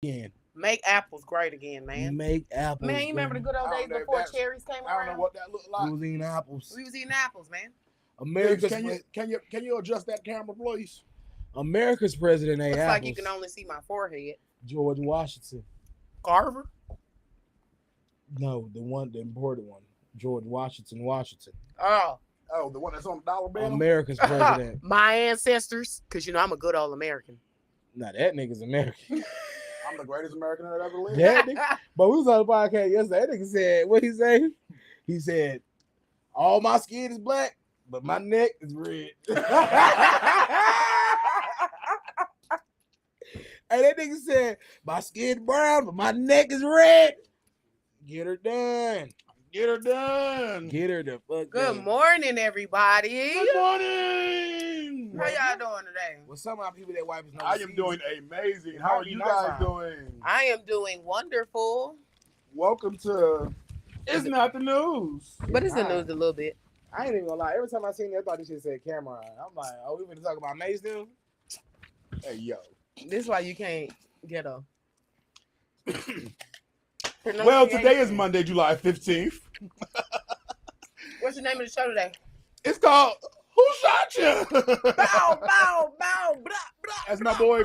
again. Make apples great again, man. Make apples. Man, you remember the good old days before cherries came around? I don't know what that looked like. We was eating apples. We was eating apples, man. America's Can you adjust that camera, please? America's president ate Looks apples. like you can only see my forehead. George Washington. Carver? No, the important one. George Washington. Oh, the one that's on the dollar bill? America's president. my ancestors, because you know I'm a good old American. Now that nigga's American. I'm the greatest American that ever lived. That nigga, but we was on the podcast yesterday. That nigga said, what he say? He said, all my skin is black, but my neck is red. And that nigga said, my skin brown, but my neck is red. Get her done. Get her done. Get her the fuck Good done. morning, everybody. Good morning. How y'all doing today? Well, some of our people that wipe us know. I am doing amazing. How are you guys doing? I am doing wonderful. Welcome to It's Not the News. But it's the news a little bit. I ain't even gonna lie. Every time I seen that, I thought this shit said Cameron. I'm like, oh, we gonna talk about Mace now? Hey, yo. This is why you can't get a. Well, today is Monday, July 15th. What's the name of the show today? It's called Who Shot You? Bow, bow, bow, blah, blah. As my boy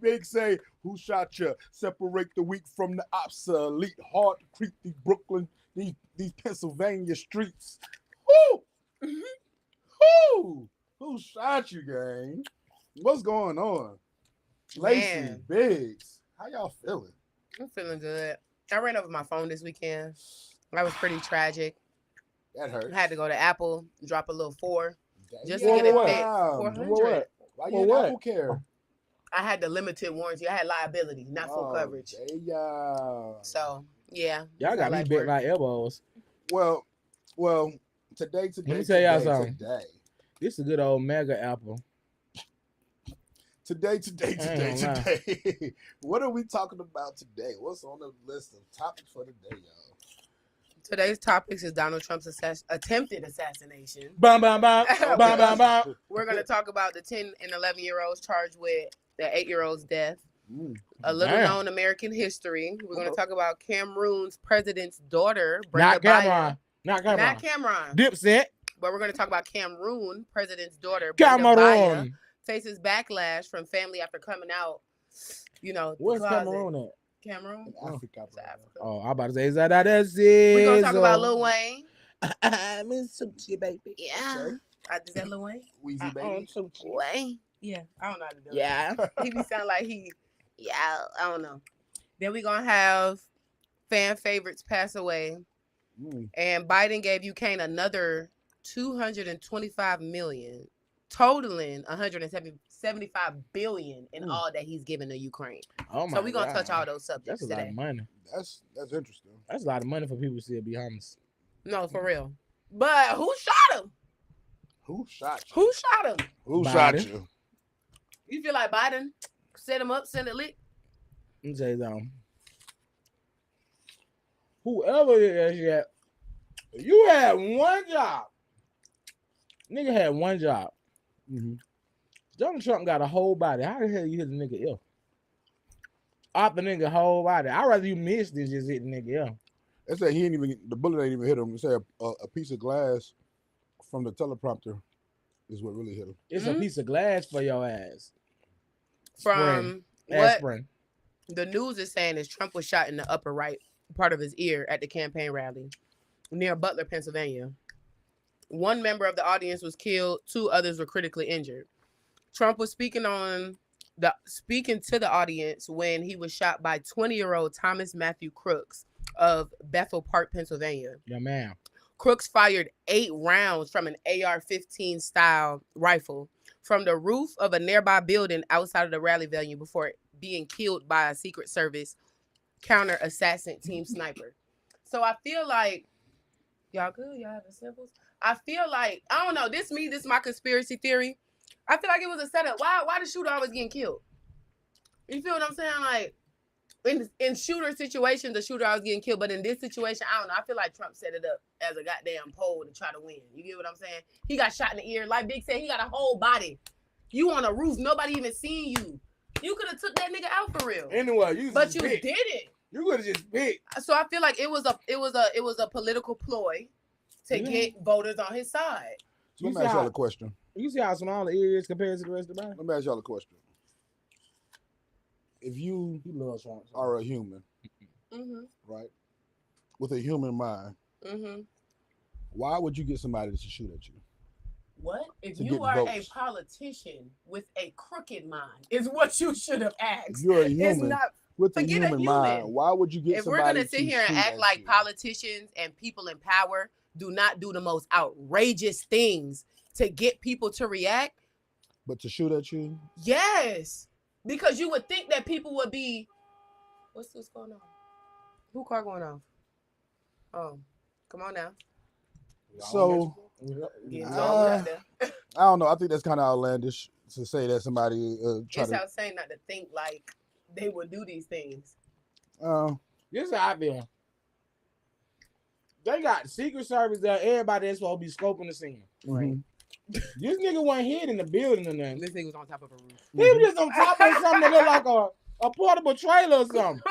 Big say, who shot you? Separate the weak from the obsolete. Hard to creep these Brooklyn, these Pennsylvania streets. Who? Who shot you, gang? What's going on? Lacey, Man. Biggs, how y'all feeling? I'm feeling good. I ran over my phone this weekend. That was pretty tragic. That hurt. I had to go to Apple, drop a little 4. Just to What, get it what? fixed. Wow. 400. What? Why Well, you what? Apple Care? I had the limited warranty. I had liability, not full coverage. Yeah. So, yeah. Y'all got me Life bent work. like elbows. Well, today. Let me tell y'all something. Today. This is a good old mega apple. Today. Damn, What are we talking about today? What's on the list of topics for today, y'all? Today's topics is Donald Trump's attempted assassination. Bam, bam, bam, bam, bam, bam. We're going to talk about the 10 and 11-year-olds charged with the 8-year-old's death. A little Damn. known American history. We're going to talk about Cameroon's president's daughter, Not Brenda Biya. Cameron. Not Cameron. Not Cameron. Dipset. But we're going to talk about Cameroon president's daughter, Brenda Biya, Cameroon. faces backlash from family after coming out, the Where's closet. Cameroon at? Cameroon? Africa, It's Africa. Oh, I'm about to say, is that that's it? We're going to talk about Lil Wayne. I'm in Suchi, baby. Yeah. Okay. Is that Lil Wayne? Weezy baby. Wayne? Yeah. I don't know how to do it. Yeah. He be sound like I don't know. Then we're going to have fan favorites pass away. And Biden gave Ukraine another $225 million, totaling $175 billion in all that he's given to Ukraine. Oh my So we're going to God. touch all those subjects That's a lot today. of money. That's interesting. That's a lot of money for people to still be homeless. No, for real. But who shot him? Who shot you? Who shot him? Who Biden. shot you? You feel like Biden set him up, sent it lit? Let me tell you something. Whoever did that shit, you had one job. Nigga had one job. Donald Trump got a whole body. How the hell you hit the nigga ill? Off the nigga whole body. I'd rather you miss than just hit the nigga ill. They said the bullet ain't even hit him. They said a piece of glass from the teleprompter is what really hit him. It's a piece of glass for your ass. From what Aspirin. the news is saying is Trump was shot in the upper right part of his ear at the campaign rally near Butler, Pennsylvania. One member of the audience was killed. 2 others were critically injured. Trump was speaking to the audience when he was shot by 20-year-old Thomas Matthew Crooks of Bethel Park, Pennsylvania. Yeah, man. Crooks fired 8 rounds from an AR-15 style rifle from the roof of a nearby building outside of the rally venue before being killed by a Secret Service counter-assassin team sniper. So I feel like, y'all good? Y'all having symbols? I feel like, I don't know, this is my conspiracy theory. I feel like it was a setup. Why the shooter always getting killed? You feel what I'm saying? Like, in shooter situations, the shooter always getting killed. But in this situation, I don't know. I feel like Trump set it up as a goddamn pole to try to win. You get what I'm saying? He got shot in the ear. Like Big said, he got a whole body. You on a roof. Nobody even seen you. You could have took that nigga out for real. Anyway, you But just you picked. didn't. You could have just picked. So I feel like it was a political ploy to get voters on his side. So let me ask y'all a question. You see how small the ear is compared to the rest of the body? Let me ask y'all a question. If you are a human, right, with a human mind, why would you get somebody to shoot at you? What? If you are a politician with a crooked mind, is what you should have asked. If you're a human with a human mind, why would you get somebody to shoot at you? If we're going to sit here and act like politicians and people in power do not do the most outrageous things to get people to react. But to shoot at you? Yes. Because you would think that people would be, what's going on? Who car going off? Oh, come on now. So, I don't know. I think that's kind of outlandish to say that somebody it's outsane not to think like they would do these things. This is how I feel. They got Secret Service there. Everybody that's supposed to be scoping the scene. Right. This nigga wasn't hid in the building or nothing. This nigga was on top of a roof. He was just on top of something that looked like a portable trailer or something.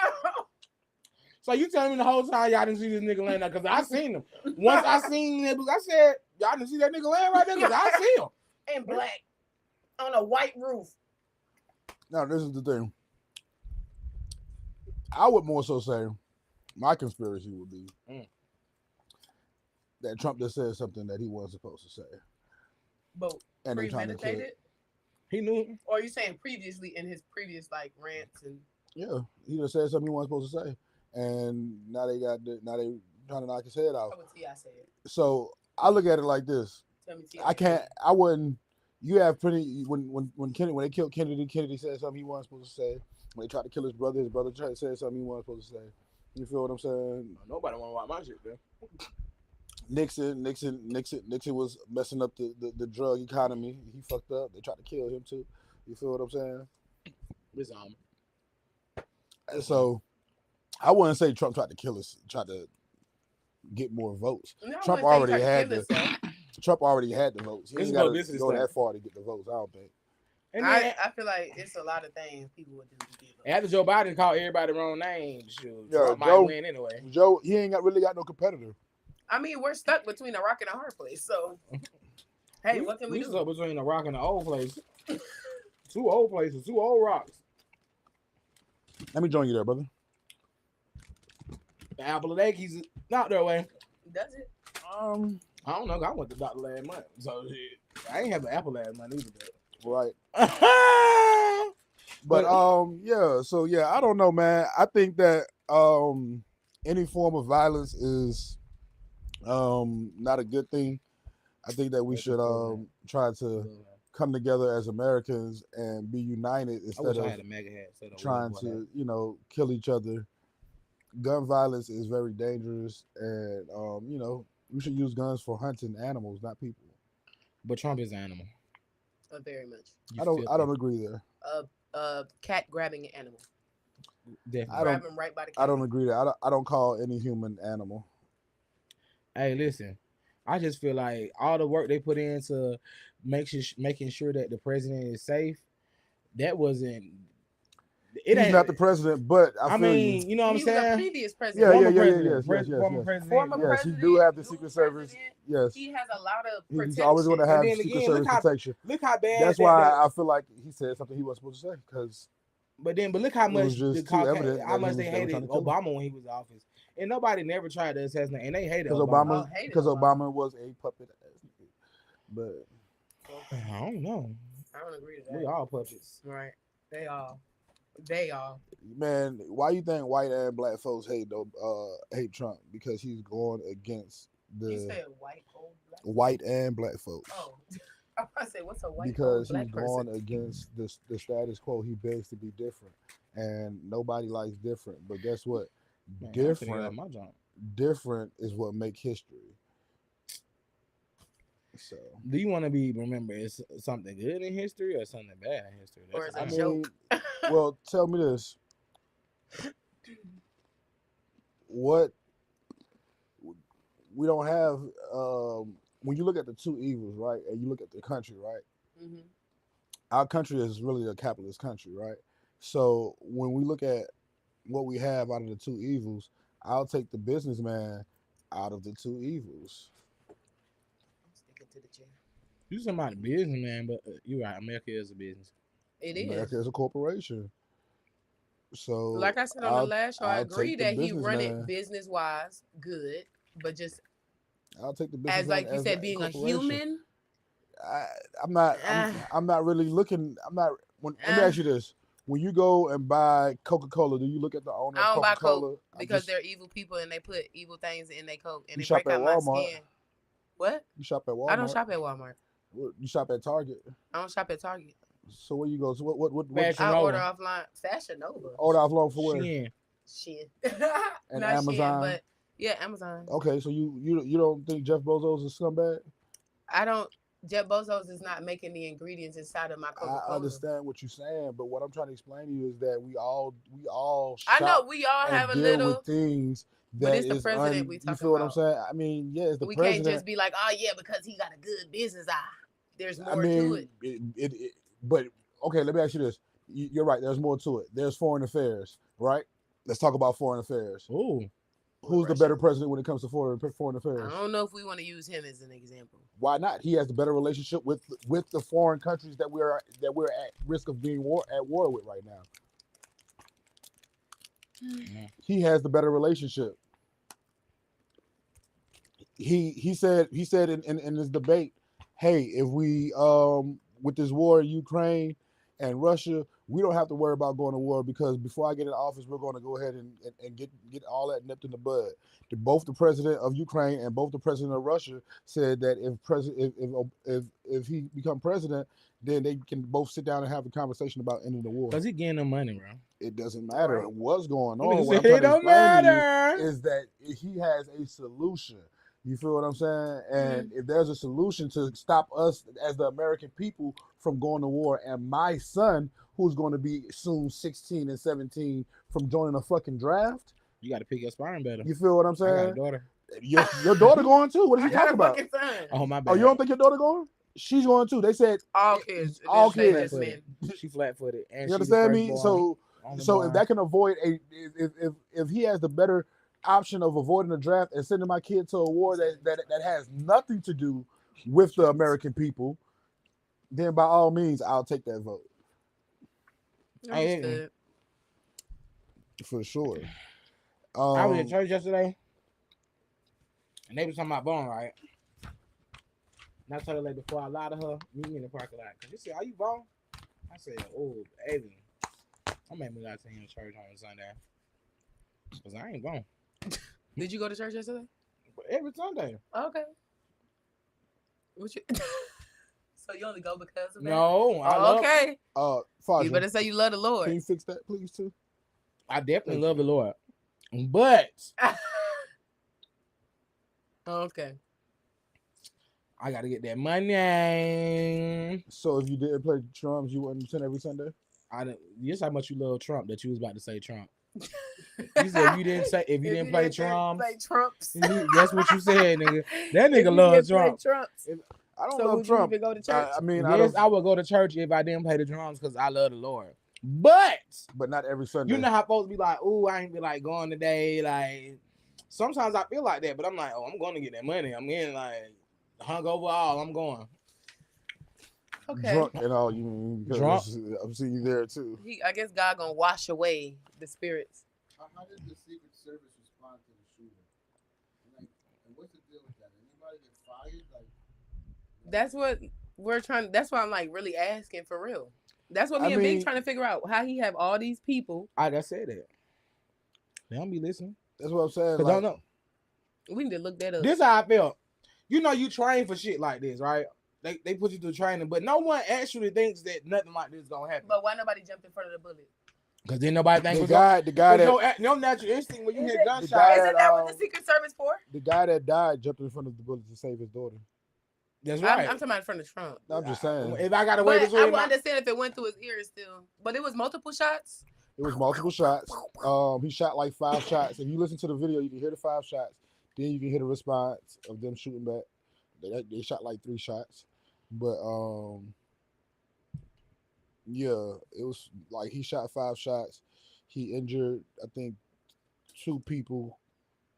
So you telling me the whole time y'all didn't see this nigga laying there? Because I seen him. Once I seen him, I said, y'all didn't see that nigga laying right there? Because I see him. In black. On a white roof. Now, this is the thing. I would more so say, my conspiracy would be that Trump just said something that he wasn't supposed to say. But and premeditated? He knew. Or are you saying previously in his previous like rants and? Yeah, he just said something he wasn't supposed to say, and now they trying to knock his head out. How would T.I. say it? So I look at it like this. Tell me T.I. I wouldn't. You have plenty when they killed Kennedy said something he wasn't supposed to say. When they tried to kill his brother tried to say something he wasn't supposed to say. You feel what I'm saying? Nobody want to watch my shit, man. Nixon was messing up the drug economy. He fucked up. They tried to kill him too. You feel what I'm saying? So I wouldn't say Trump tried to kill us, tried to get more votes. No, Trump already had the votes. He ain't got to go that far to get the votes, I don't think. And I feel like it's a lot of things people would do to get votes. After Joe Biden called everybody the wrong name, Trump might win anyway. Joe, he ain't really got no competitor. I mean, we're stuck between a rock and a hard place. So, hey, what can we do? We stuck between a rock and an old place. Two old places, two old rocks. Let me join you there, brother. The apple of the keys not their way. Does it? I don't know. I went to the doctor last month, so I ain't have an apple last month either. Right. But yeah. So yeah, I don't know, man. I think that any form of violence is not a good thing. I think that we should try to come together as Americans and be united instead of trying to, kill each other. Gun violence is very dangerous, and we should use guns for hunting animals, not people. But Trump is an animal. Very much. I don't agree there. Cat grabbing an animal. Definitely. Grab him right by the cat. I don't agree there. I don't call any human animal. Hey, listen. I just feel like all the work they put into making sure that the president is safe, that wasn't. He's not the president, but I mean, you know what I'm saying? The previous president. Yes. Former president. Yes, he do have the Secret Service. Yes, he has a lot of protection. He's always going to have Secret Service protection. Look how bad. That's why I feel like he said something he wasn't supposed to say. Because, but look how much how much they hated Obama when he was in office, and nobody never tried to assassinate, and they hated Obama because Obama was a puppet. But I don't know. I don't agree to that. We all puppets, right? They all. Man, why you think white and black folks hate Trump? Because he's going against You said white and black folks. Oh, I say what's a white? Because black he's person? going against the status quo. He begs to be different, and nobody likes different. But guess what? Man, different is what makes history. So, do you want to be remembered as something good in history or something bad in history? Or as a joke? Well, tell me this: what we don't have when you look at the two evils, right, and you look at the country, right? Mm-hmm. Our country is really a capitalist country, right? So when we look at what we have out of the two evils, I'll take the businessman out of the two evils. I'm sticking to the chair. You talking about business, man, but you're right. America is a business. It America is. is a corporation. So Like I said on the last show, I I'll agree take the that he run it businessman. business wise good, but just I'll take the as businessman like you as said, being a corporation. human. I'm not. Ah. I'm not really looking. I'm not. Let me Ah. ask you this: when you go and buy Coca-Cola, do you look at the owner I of don't buy Coca-Cola? Coke because they're evil people and they put evil things in their Coke and You they shop break at out my Walmart. skin. What? You shop at Walmart. I don't shop at Walmart. You shop at Target. I don't shop at Target. So where you go? So what Fashion I Nova. order offline. Fashion Nova. order offline for where? Shein. Shein. And Not Amazon. Shein, but yeah, Amazon. Okay, so you don't think Jeff Bezos is a scumbag? I don't. Jeff Bezos is not making the ingredients inside of my Coca-Cola. I understand what you're saying, but what I'm trying to explain to you is that we all I shop know we all and have a deal little. with things But that it's the is president we you talking feel what I'm about. saying? I mean, yeah, it's the We president. can't just be like, oh yeah, because he got a good business eye. There's more I to mean, it. but okay, let me ask you this. You're right. There's more to it. There's foreign affairs, right? Let's talk about foreign affairs. Ooh. Who's the better president when it comes to foreign affairs? I don't know if we want to use him as an example. Why not? He has the better relationship with the foreign countries that we're at risk of being at war with right now. He has the better relationship. He said in this debate, hey, if we with this war in Ukraine and Russia, we don't have to worry about going to war because before I get in office, we're going to go ahead and get all that nipped in the bud. Both the president of Ukraine and both the president of Russia said that if he become president, then they can both sit down and have a conversation about ending the war. Cause he getting them money, bro. It doesn't matter Right. what's going on. Nigga What I'm said trying it to don't explain to matter. you is that he has a solution. You feel what I'm saying? And if there's a solution to stop us as the American people from going to war, and my son, who's going to be soon 16 and 17, from joining a fucking draft, You got to pick your spine better. you feel what I'm I got a saying? daughter. Your daughter going too? What are you talking about? Oh my bad. Oh, you don't think your daughter going? She's going too. They said All kids. all They kids. just men. She flat-footed. And You she the understand me? firstborn, So onlyborn. if that can avoid if he has the better option of avoiding the draft and sending my kid to a war that has nothing to do with the American people, then by all means I'll take that vote Understood. for sure. I was at church yesterday, and they was talking about Bone, right? And I told her like before I lied to her, meet me in the parking lot. Cause she said, "Are you Bone?" I said, "Oh, baby, I made me lie to him in church on Sunday, cause I ain't Bone." Did you go to church yesterday? But every Sunday. Okay. What you? So you only go because of that? No, I love. Okay. Faja, You better say you love the Lord. can you fix that please too? I definitely love the Lord, but Okay. I gotta get that money. So if you didn't play drums, you wouldn't attend every Sunday? I didn't. Guess how much you love Trump that you was about to say Trump. You said if you didn't play Trump. Play Trumps. That's what you said, nigga. That If nigga you loves didn't play Trump. Trumps. I don't So love would you Trump. even go to church? I mean, Yes, I would go to church if I didn't play the drums because I love the Lord. But but not every Sunday. you know how folks be like, "Oh, I ain't be like going today." Like sometimes I feel like that, but I'm like, "Oh, I'm going to get that money." I'm in like hungover. All I'm going. Okay. Drunk and all, you mean? Drunk? I'm seeing you there too. I guess God gonna wash away the spirits. How did the Secret Service respond to the shooting? Like, and what's the deal with that? Anybody get fired? Like, That's what we're trying. That's why I'm like really asking for real. That's what me I and mean- Big trying to figure out how he have all these people. I just said that. They don't be listening. That's what I'm saying. Cause I don't know. We need to look that up. This how I felt. You know, you train for shit like this, right? They put you through training, but no one actually thinks that nothing like this is gonna happen. But why nobody jumped in front of the bullet? Cause then nobody thinks The guy that no natural instinct when you hear guy Isn't gunshots. that what the Secret Service for? the guy that died jumped in front of the bullet to save his daughter. That's I'm right. talking about in front of Trump. I'm just saying. If I got away But I between would my, understand if it went through his ears still. But it was multiple shots. It was multiple shots. He shot like 5 shots. If you listen to the video, you can hear the 5 shots. Then you can hear the response of them shooting back. They shot like 3 shots. But Yeah, it was like he shot 5 shots. He injured, I think, 2 people,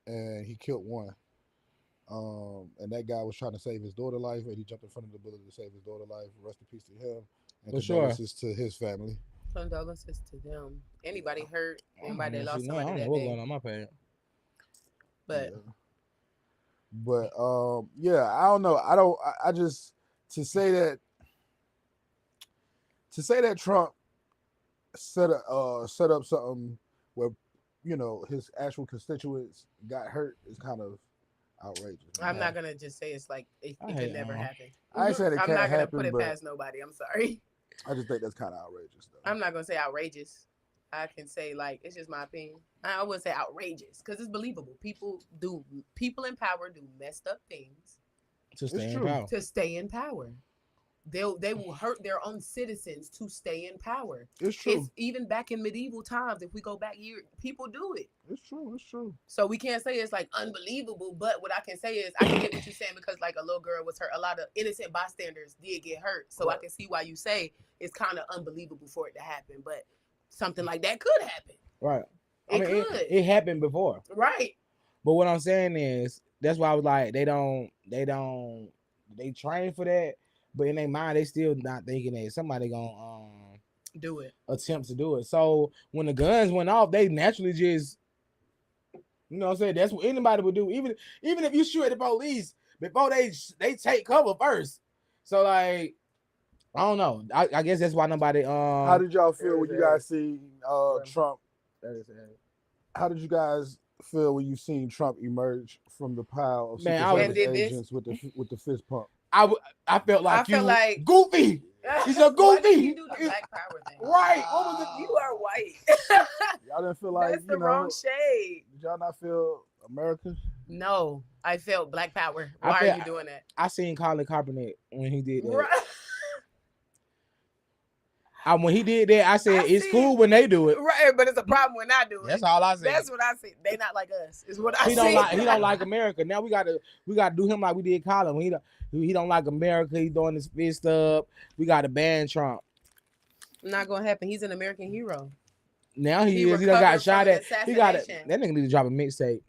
and he killed 1. And that guy was trying to save his daughter's life, and he jumped in front of the bullet to save his daughter's life. Rest in peace to him, and For sure. condolences to his family. Condolences to them. Anybody hurt? Anybody that I lost don't somebody know that what's day? going on my page. But Yeah. But yeah, I don't know. I just to say that Trump set up something where his actual constituents got hurt is kind of outrageous. I'm not gonna just say it's like it could never happen. I ain't saying it I'm can't not gonna happen, put it but past nobody. I'm sorry. I just think that's kind of outrageous, though. I'm not gonna say outrageous. I can say like it's just my opinion. I wouldn't say outrageous because it's believable. People in power do messed up things To stay It's in true. power. to stay in power. They will hurt their own citizens to stay in power. It's true. It's even back in medieval times. If we go back here, people do it. It's true. It's true. So we can't say it's like unbelievable. But what I can say is I can get what you're saying because like a little girl was hurt. A lot of innocent bystanders did get hurt. So I can see why you say it's kind of unbelievable for it to happen. But something like that could happen. Right. It could. It happened before. Right. But what I'm saying is that's why I was like they train for that, but in their mind they still not thinking that somebody gonna Do it. attempt to do it. So when the guns went off, they naturally just what I'm saying, that's what anybody would do. Even if you shoot at the police before they take cover first. So like I don't know. I guess that's why nobody How did y'all feel when you guys see Trump? How did you guys feel when you seen Trump emerge from the pile of Secret Service agents with the fist pump? I felt like like goofy. He's a goofy. Why did you do the Black Power thing? Right. What was it? You are white. Y'all didn't feel like That's the wrong shade. Did y'all not feel American? No, I felt Black Power. Why are you doing that? I seen Colin Kaepernick when he did that. Right. When he did that, I said it's cool when they do it. Right, but it's a problem when I do it. That's all I said. That's what I said. They not like us. Is what I He don't like America. Now we gotta do him like we did Colin. He don't like America. He throwing his fist up. We gotta ban Trump. Not gonna happen. He's an American hero. Now he done got shot at. He got it. That nigga need to drop a mixtape.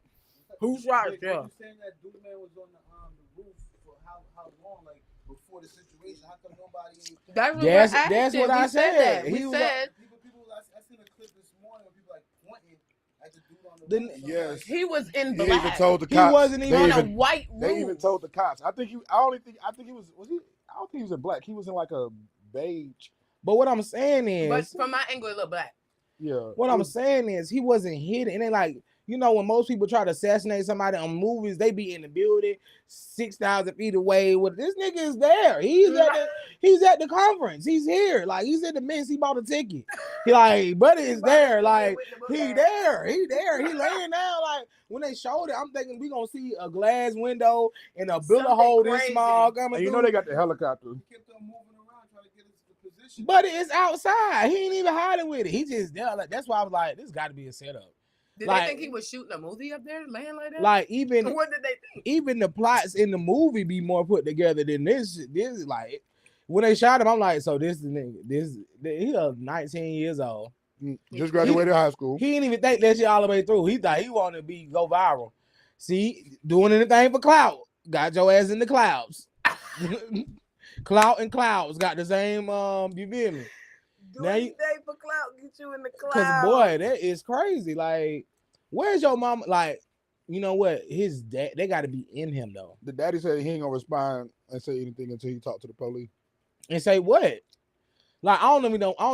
Who's shot? Yeah. You saying that dude man was on the roof for how long? Like before the situation, how come nobody? That's what I said. We said people. I seen a clip this morning where people like pointing at the dude on the roof. Yes. he was in He black. even told the cops. He wasn't even on a white roof. They even told the cops. I think he was he? I don't think he was in black. He was in like a beige. But what I'm saying is, But from my angle, it looked black. Yeah. what I'm saying is, he wasn't hidden. And then like, when most people try to assassinate somebody on movies, they be in the building 6,000 feet away. With this nigga is there. He's at the conference. He's here. Like he's in the mix. He bought a ticket. He like, buddy is there. Like he there. He laying down. Like when they showed it, I'm thinking we gonna see a glass window and a bullet hole this small coming And through. they got the helicopter. He kept on moving around trying to get us to the position. But it's outside. He ain't even hiding with it. He just there. Like that's why I was like, this got to be a setup. Did they think he was shooting a movie up there, laying like that? Like even What did they think? Even the plots in the movie be more put together than this. This is like when they shot him, I'm like, so this nigga, he was 19 years old. Just graduated high school. He didn't even think that shit all the way through. He thought he wanted to go viral. See, doing anything for clout. Got your ass in the clouds. Clout and clouds got the same. You feel me? Doing anything for clout, get you in the clouds. Cause boy, that is crazy. Like, where's your mama? Like, you know what? His dad, they got to be in him though. The daddy said he ain't gonna respond and say anything until he talk to the police. And say what? Like, I don't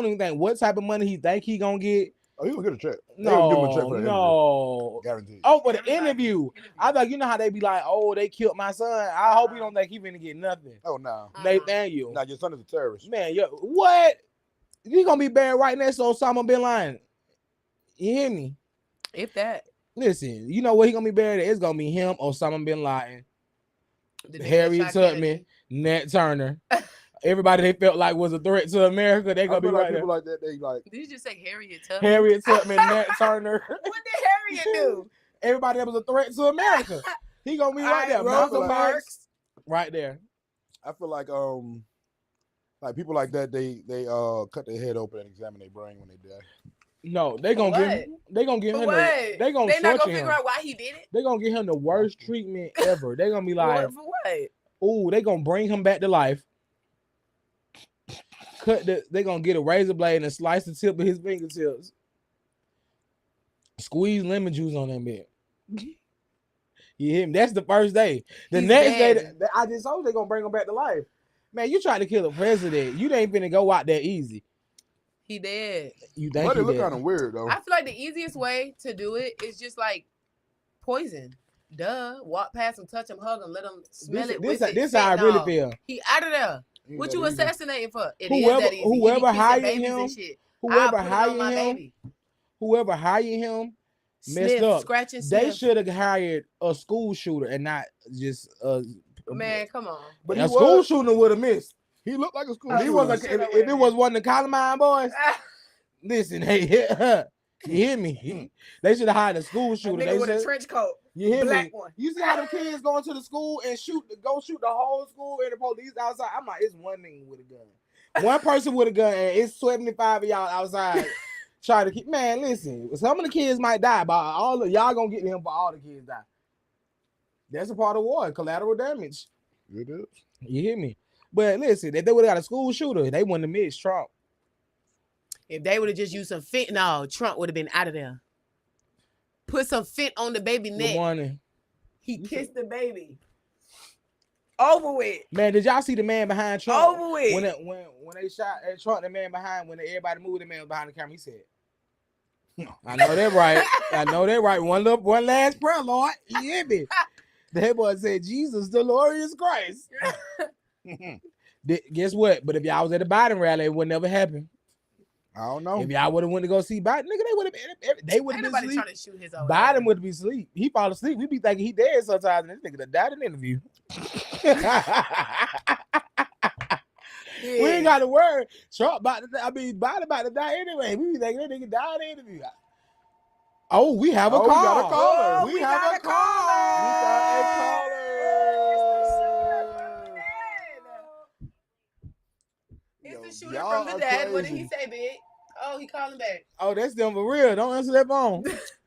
even think what type of money he think he gonna get. Oh, he gonna get a check. No. Guaranteed. Oh, for the interview. I thought you know how they be like, oh, they killed my son. I hope you don't think he finna get nothing. Oh no. Nathaniel. Now your son is a terrorist. Man, what? You gonna be buried right next to Osama bin Laden. You hear me? If that. Listen, you know where he gonna be buried at? It's gonna be him, Osama bin Laden, Harriet Tubman, Nat Turner. Everybody they felt like was a threat to America, they gonna be right there. People like that, they like. Did you just say Harriet Tubman? Harriet Tubman, Nat Turner. What did Harriet do? Everybody that was a threat to America. He gonna be right there. Rosa Malcolm X, right there. I feel like Like people like that, they cut their head open and examine their brain when they die. No, they gonna get him. They gonna get For him. what? They gonna They not torture gonna figure him. out why he did it. They gonna give him the worst treatment ever. They gonna be like, For what? "Ooh, they gonna bring him back to life. They gonna get a razor blade and slice the tip of his fingertips. Squeeze lemon juice on that bit. You hear me? That's the first day. The He's next dead. day, I just hope they gonna bring him back to life. Man, you trying to kill a president? You ain't finna go out that easy. He dead. You think But it he look dead? kind of weird though. I feel like the easiest way to do it is just like poison. Duh. Walk past him, touch him, hug him, let him smell it. This how I really fentanyl. feel. He out of there. Ain't What that you easy. assassinating for? It Whoever- is that easy. whoever He be kissing hired babies him- and shit. Whoever I'll put it on my hired him, baby. whoever hired him, messed Sniff, up. scratch and They sniff. should have hired a school shooter and not just Man, come on. But a he school was, shooter would have missed. he looked like a school Oh, If it shooter. was if it was one of the Columbine boys, listen, hey, you hear me? They should have hired a school A shooter. nigga They with a should, trench coat. you hear me? Black one. You see how the kids going to the school and shoot the whole school and the police outside? I'm like, it's one nigga with a gun, one person with a gun, and it's 75 of y'all outside trying to keep. Man, listen, some of the kids might die, but all of y'all gonna get him for all the kids die. That's a part of war, collateral damage. It is. You hear me? But listen, if they would have got a school shooter, they wouldn't have missed Trump. If they would have just used some fentanyl, Trump would have been out of there. Put some fent on the baby Good neck. morning. He kissed the baby. Over with. Man, did y'all see the man behind Trump? Over with. When they shot at Trump, the man behind, when everybody moved, the man was behind the camera, he said, I know that right. I know that right. One last prayer, Lord. You hear me? That boy said, Jesus, the glorious Christ. Guess what? But if y'all was at the Biden rally, it would never happen. I don't know. If y'all would have went to go see Biden, nigga, they would have Ain't been nobody asleep. trying to shoot his own Biden ass. would be asleep. He fall asleep. We be thinking he dead sometimes, and this nigga done died in the interview. We ain't got to worry. Trump Biden about to die anyway. We be thinking that nigga died in the interview. Oh, we have a Oh, we call. got a caller. Oh, We we have got a a caller. We got a caller. It's the Yo, shooter y'all from are the dad. What did crazy. he say, big? Oh, he calling back. Oh, that's them for real. Don't answer that phone.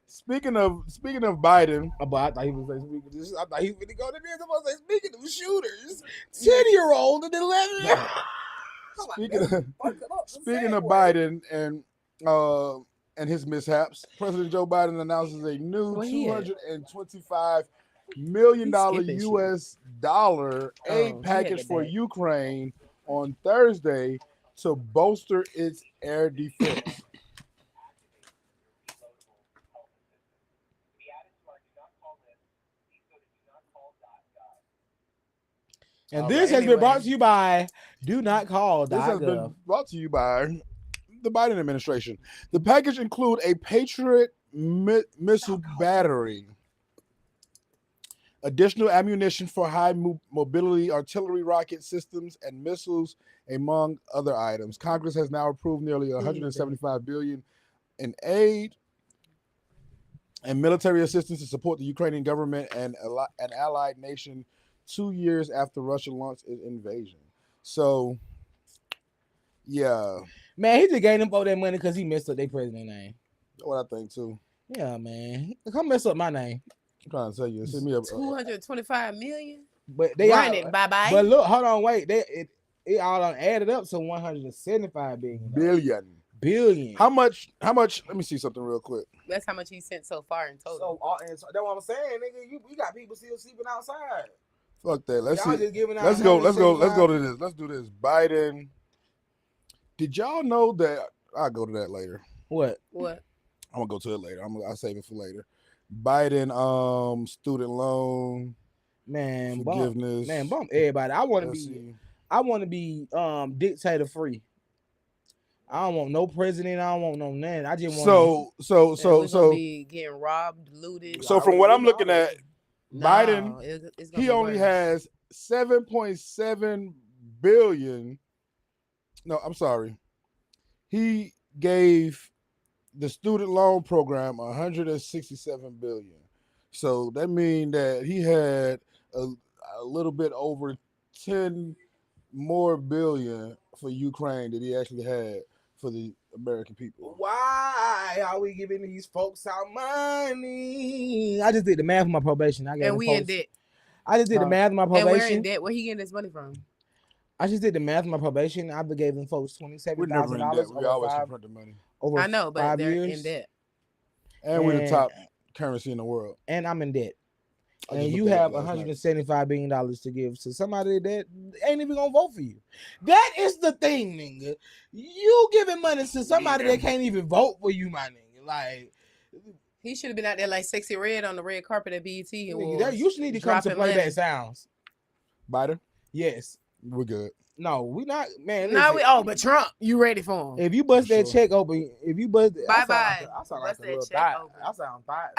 Speaking of Biden, Oh, but I thought he was like speaking this. I thought he was going to go to this. I'm supposed to say speaking of shooters, 10-year-old and 11. speaking of Biden and his mishaps, President Joe Biden announces a new Where he at? $225 million He skipping US dollar aid Oh, he package had for that. Ukraine on Thursday to bolster its air defense. And All this right. has been brought Anyway. to you by Do Not Call. This has been brought to you by the Biden administration. The package includes a Patriot missile battery, additional ammunition for high mobility artillery rocket systems and missiles, among other items. Congress has now approved nearly $175 billion in aid and military assistance to support the Ukrainian government and an allied nation 2 years after Russia launched its invasion. So, yeah, Man, he just gave them all that money because he messed up their president name. what I think too. Yeah, man. Come mess up my name. I'm trying to tell you, send me a 225 million. But they Run all, it, bye-bye. But look, hold on, wait. It all done added up to 175 billion. How much? Let me see something real quick. That's how much he sent so far in total. So that's what I'm saying, nigga. We got people still sleeping outside. Fuck that. Let's Y'all see. just giving out Let's go to 175. this. Let's do this. Biden. Did y'all know that? I'll go to that later. What? What? I'm gonna go to it later. I'll save it for later. Biden, student loan, Man, forgiveness. bump everybody. I want Let's to be dictator free. I don't want no president. I don't want no nothing. I just want We're gonna be getting robbed, looted. So from what I'm looking at, No, Biden, it's gonna he be only worse. has 7.7 billion. No, I'm sorry. He gave the student loan program 167 billion. So that means that he had a little bit over 10 more billion for Ukraine that he actually had for the American people. Why are we giving these folks our money? I just did the math on my probation. I got And we in debt. I just did the math on my And we're in probation. debt. Where he getting this money from? I just did the math on my probation. I gave them folks We're $27,000 never in debt. We always over confront the money. I know, but 5 they're years. in debt. And we're the top currency in the world. And I'm in debt. I And just you looked at have it last night. $175 billion to give to somebody that ain't even gonna vote for you. That is the thing, nigga. You giving money to somebody that can't even vote for you, my nigga. Like, He should have been out there like Sexy Red on the red carpet at BET. nigga, that you should need to come to dropping Playback money. Sounds. Biden, Yes. we're good. No, we not, man. No, listen, but Trump, you ready for him? if you bust that Sure. check open, if you bust, Bye-bye. I sound Bust like a that little check thought. open. I sound thought.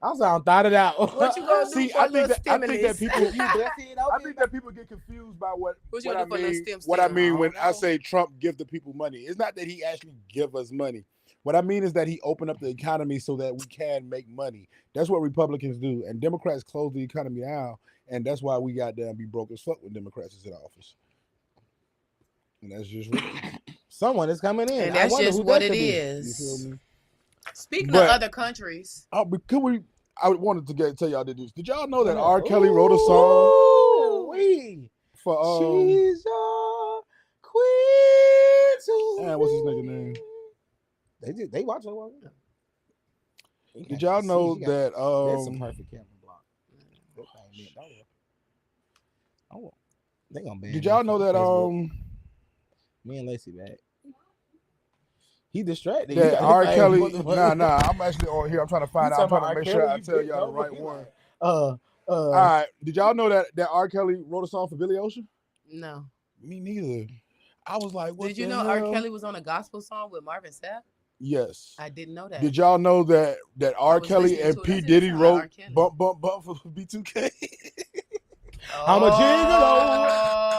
I sound thoughted out. What you gonna do See, for I a little think that stimulus? people, You bust it I open? think that people get confused by what What you I gonna do for a little mean. stim What I stim? mean I when don't I know. say Trump give the people money, it's not that he actually give us money. What I mean is that he opened up the economy so that we can make money. That's what Republicans do, and Democrats close the economy down, and that's why we goddamn be broke as fuck when Democrats is in office. And that's just real. Someone is coming in. And I that's wonder just who what that it could be. You is. feel me? Speaking But- of other countries, Could we? I wanted to tell y'all this. Did y'all know that R. Kelly wrote a song Ooh-wee. for She's a queen to what's his me. nigga name? They watch her. Did y'all know that That's a perfect camera block. That thing bent over. Oh, they gonna ban. did y'all that know from that Facebook. Me and Lacey back. He distracted. that He got R. his Kelly? name put the- Nah. I'm actually on here. I'm trying to find You out. I'm talking trying to about make R. sure Kelly? I You tell bent y'all the over. right He one. like, All right. Did y'all know that R. Kelly wrote a song for Billy Ocean? no. Me neither. I was like, what Did you the know hell? R. Kelly was on a gospel song with Marvin Sapp? Yes. I didn't know that. Did y'all know that R. was Kelly listening and to it. P. That didn't Diddy sound like R. wrote Kelly. Bump Bump Bump for B2K? I'm a gigolo.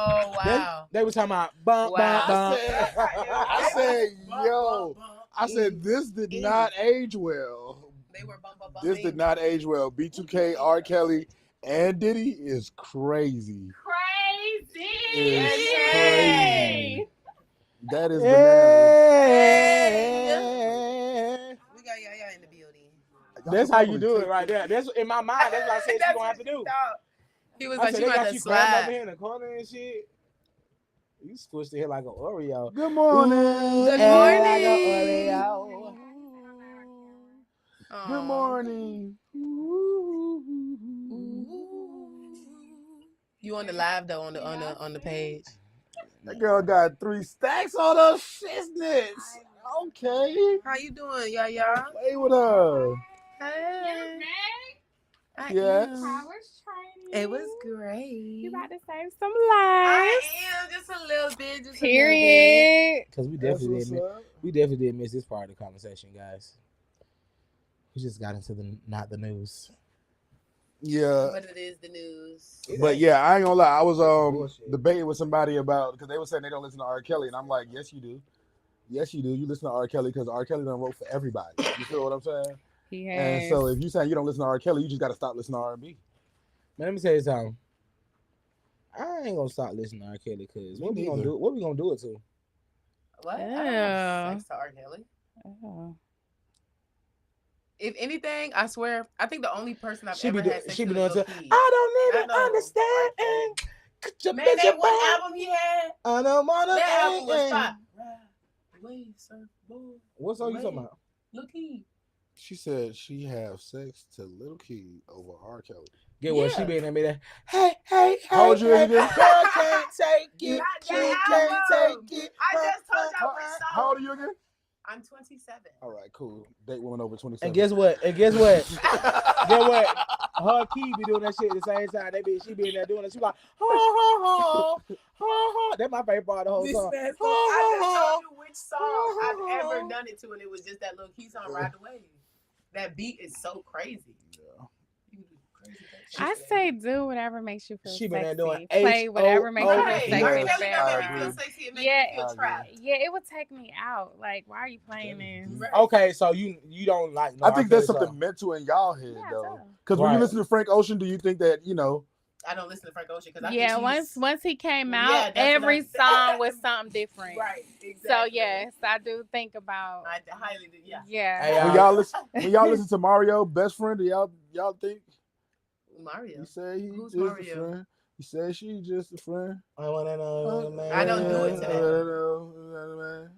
Oh, wow. They was talking about bump, Wow. bump, I said, yo. I said, this did not age well. They were bump, bump, This did not age well. B2K, R. Kelly, and Diddy is crazy. Is crazy. That is bananas. Yeah. We got y'all in the building. That's how you do it right there. That's in my mind. That's what I said you gonna have to do. He was I like, said you they got got to you crammed over slide. here in the corner and shit. You squished the head like an Oreo. Good morning. Good and like morning. an Oreo. Good morning. You on the live though on the page. That girl got 3 stacks on her shiznits. Okay. How you doing, y'all? Play with her. Hey. Yes. How was training? It was great. You about to save some I lives. am just a little bit. Just Period. Because we That's definitely what's did. up. We definitely did miss this part of the conversation, guys. We just got into the not the news. Yeah. But it is the news. But yeah, I ain't gonna lie. I was bullshit. debating with somebody about because they were saying they don't listen to R. Kelly, and I'm like, yes, you do. Yes, you do. You listen to R. Kelly because R. Kelly done wrote for everybody. You feel what I'm saying? He And has. so if you saying you don't listen to R. Kelly, you just got to stop listening to R&B. Man, let me tell you something. I ain't gonna stop listening to R. Kelly because what we gonna neither. do? What we gonna do it to? What? I don't Yeah. have sex to R. Kelly. Oh. If anything, I swear, I think the only person I've She ever be had sex she be with doing is to. Lil Peep. I don't even I know. understand. Could you Man, bitch that one about- album he had, I don't wanna. that album was ain't. fire. Wave surfboard. What song you talking about? Lil Peep. She said she have sex to Lil Key over R. Kelly. Get what she Yeah. be in there, be there. Hey, hey, hey. How old you hey, again? girl can't take it. Not She that can't album. take it. I just told y'all which song. How old are you again? I'm 27. All right, cool. Date woman over 27. And guess what? Guess what? Her key be doing that shit at the same time. She be in there doing it. She like, ha ha ha, ha ha. That's my favorite part of the whole This song. man, so I just told you which song I've ever done it to, and it was just that little key song, Ride the Wave. That beat is so crazy. Yeah. You can do crazy things. I say do whatever makes you feel She been there sexy. doing Play whatever makes you feel Right. sexy. R. Yes, Kelly I don't make me feel agree. sexy. It makes Yeah. me feel I trapped. Yeah, it would take me out. Like, why are you playing this? Right. Okay, so you don't like. No I think R. there's Kelly something song. mental in y'all head Yeah, though. duh. Because when you Right. listen to Frank Ocean, do you think that I don't listen to Frank Ocean because I Yeah, think he's, once he came out, Yeah, that's what every I- song was something different. right. Exactly. So yes, I do think about. I highly yeah. Yeah. Hey, When y'all listen to Mario, best friend, do y'all think Mario. he said he Who's just Mario? a friend? He said she just a friend. I wanna know, man. I don't do it to that.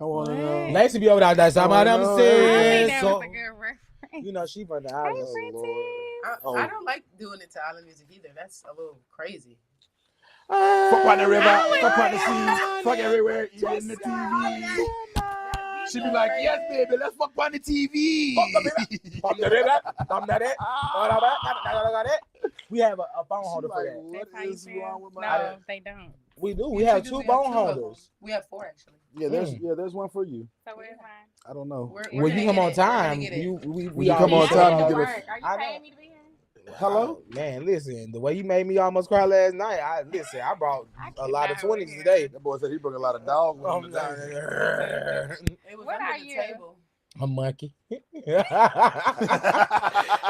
I wanna know. What? Lacey be over there. That's how Oh, them no. I said. think that So, was a good reference. you know, she from the Hey, island. Francis. I don't like doing it to island music either. That's a little crazy. Fuck on the river, I fuck on the would- sea, fuck everywhere, even Just the say TV. that. She be like, yes, baby, let's fuck on the TV. From the river, from the river. We have a phone holder for that. What That's how you is feel? wrong with my? No, they don't. We do. We have two bone holders. We have 4 actually. Yeah, there's one for you. So where's mine? I don't know. We're When gonna you come get on it. We're gonna time, get it. When you come on time, you get Work. a. Are you I paying know. me to be here? Hello? Man, listen, the way you made me almost cry last night, I brought a lot of 20s today. That boy said he brought a lot of dog with him I'm today. It was What under are the you? table. a monkey.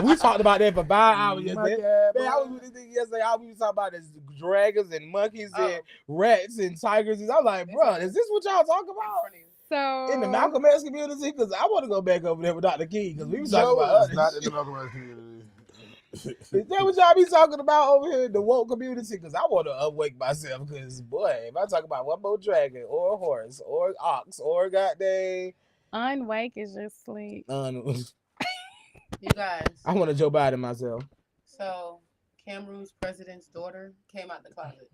We talked about that for 5 hours yesterday. Man, I was with this nigga yesterday. We was talking about this dragons and monkeys and rats and tigers. And I'm like, bro, is this what y'all talk about? So In the Malcolm X community? Because I want to go back over there with Dr. King. Because we was talking about is not in the Malcolm X community. Is that what y'all be talking about over here in the woke community? Because I want to awake myself. Because, boy, if I talk about one more dragon or a horse or ox or goddamn... unwake is just sleep. You guys. I want to Joe Biden myself. So Cameroon's president's daughter came out the closet.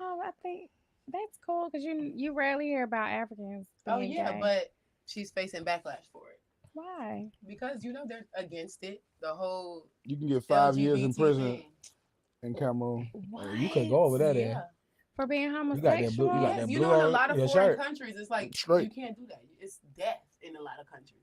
Oh, I think that's cool because you rarely hear about Africans. Oh being yeah, gay. but she's facing backlash for it. Why? Because they're against it. The whole You can get 5 years in LGBT prison thing. in Cameroon. You could go over there. Yeah. For being got that homosexual? blue- you got Yes, that you blue know, in a on lot of your foreign shirt. countries, it's like Straight. you can't do that. It's death in a lot of countries.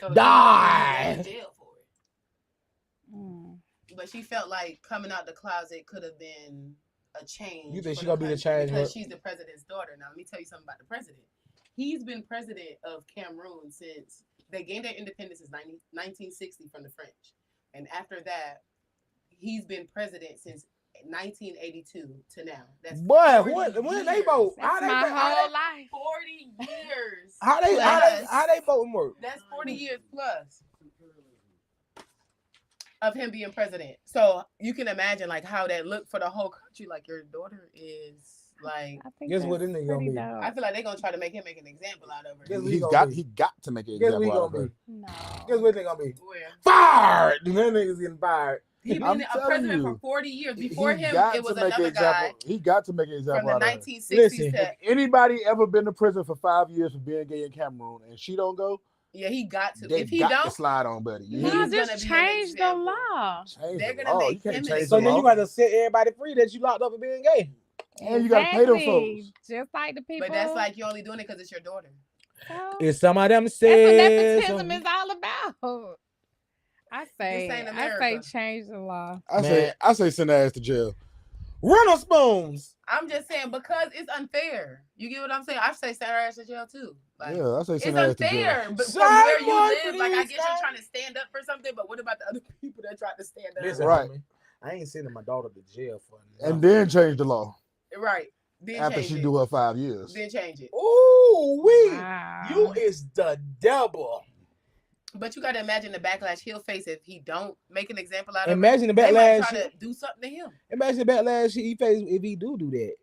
So Die. she was in jail for it. Mm. But she felt like coming out the closet could have been a change. You think for she gonna be the country change, because huh? she's the president's daughter. Now let me tell you something about the president. He's been president of Cameroon since they gained their independence in 1960 from the French, and after that, he's been president since 1982 to now. That's Boy, 40 when they years. vote, That's my whole life. 40 years. how they plus. voting work? That's 40 years plus of him being president. So you can imagine like how that looked for the whole country. Like your daughter is like. I think Guess what that's this nigga gonna pretty be? dope. I feel like they're gonna try to make him make an example out of her. Guess what He gonna got be? he got to make an Guess what he example out of gonna her. be? No. Guess what they gonna be? Where? Fired. Them niggas getting fired. He I'm been a telling president you, for 40 years. Before He him, got it was to make an another guy example. He got to make an example from the out of her. 1960s Listen. to Anybody ever been to prison for 5 years for being gay in Cameroon and she don't go? yeah, he got to. They If he got to don't, slide on, buddy. You He's hear No, me? gonna just be an change the example. law. Change they're the gonna law. make You can't him change an the So then law. you got to set everybody free that you locked up for being gay. And you got to pay them Exactly. folks. Just like the people. but that's like you're only doing it because it's your daughter. So, If some of them that's what said, nepotism is all about. I ain't say America. change the law. I say send her ass to jail. rental spoons. I'm just saying because it's unfair. You get what I'm saying? I say send her ass to jail too. Like, Yeah, I say it's send her ass to jail. unfair, but from Side where you one, live, like I please, guess you're side. trying to stand up for something, but what about the other people that tried to stand up? Listen, Right. homie, I ain't sending my daughter to jail for And then change the law Right. Then after change she it. do her 5 years. Then change it. Ooh, wee. Wow. You is the devil. But you got to imagine the backlash he'll face if he don't make an example out of Imagine the it. They might backlash. try to do something to him. Imagine the backlash he face if he do that.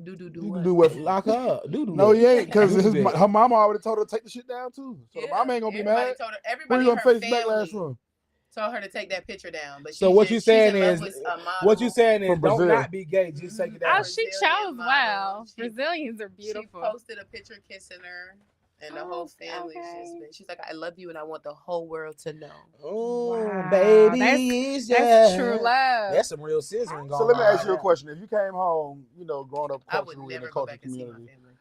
Do You what? can do what? Lock her up. Do No, that. he ain't, because Do that. her mama already told her to take the shit down too. So the Yeah, mama ain't gonna be everybody mad. Told her, Who everybody you in gonna her face backlash family from? told her to take that picture down. But So what you saying she's in love is- with a model. What you saying is From don't Brazil. not be gay. Just take it Oh, down. she Brazilian chose model. well. She- Brazilians are beautiful. She posted a picture kissing her, and the whole family's just okay. been. She's like, "I love you, and I want the whole world to know." Oh, Wow, baby, that's yeah. true love. That's some real scissoring going on. So let me ask you a right question. If you came home, growing up I would culturally in the never go culture back and see my community, family.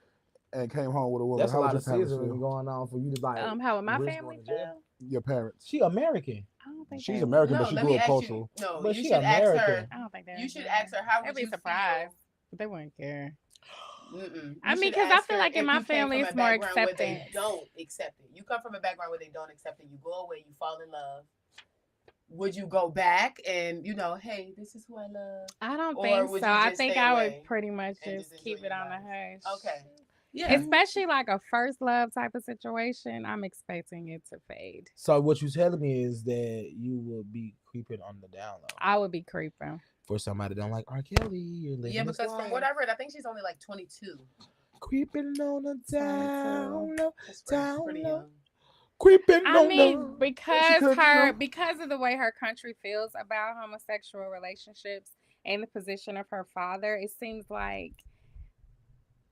and came home with a now. woman, That's a how would lot your of parents scissoring feel? going on for you to like. How would my risk family going to jail. feel? Your parents. She American. I don't think She's they- American, No, but she let grew me up ask cultural. you. No, But you she should ask her. American. I don't think they. You should ask her how They'd would be you surprised, but they wouldn't care. feel. Mm-mm. I You mean, should 'cause I ask feel her like in if my you came family from it's a more background where they acceptance. don't accept it. You come from a background where they don't accept it. You go away, you fall in love, would you go back and hey, this is who I love? I don't Or think would so. you I just think stay I away would pretty much and just just keep enjoy it your on the life? hush. Okay. Yeah. Especially like a first love type of situation, I'm expecting it to fade. So what you telling me is that you will be creeping on the down low I would be creeping. for somebody that don't like R. Kelly. You're living Yeah, this because from life. what I read, I think she's only like 22. Creeping on the down low, That's down pretty low. young. Creeping I on mean, the. because could, because of the way her country feels about homosexual relationships and the position of her father, it seems like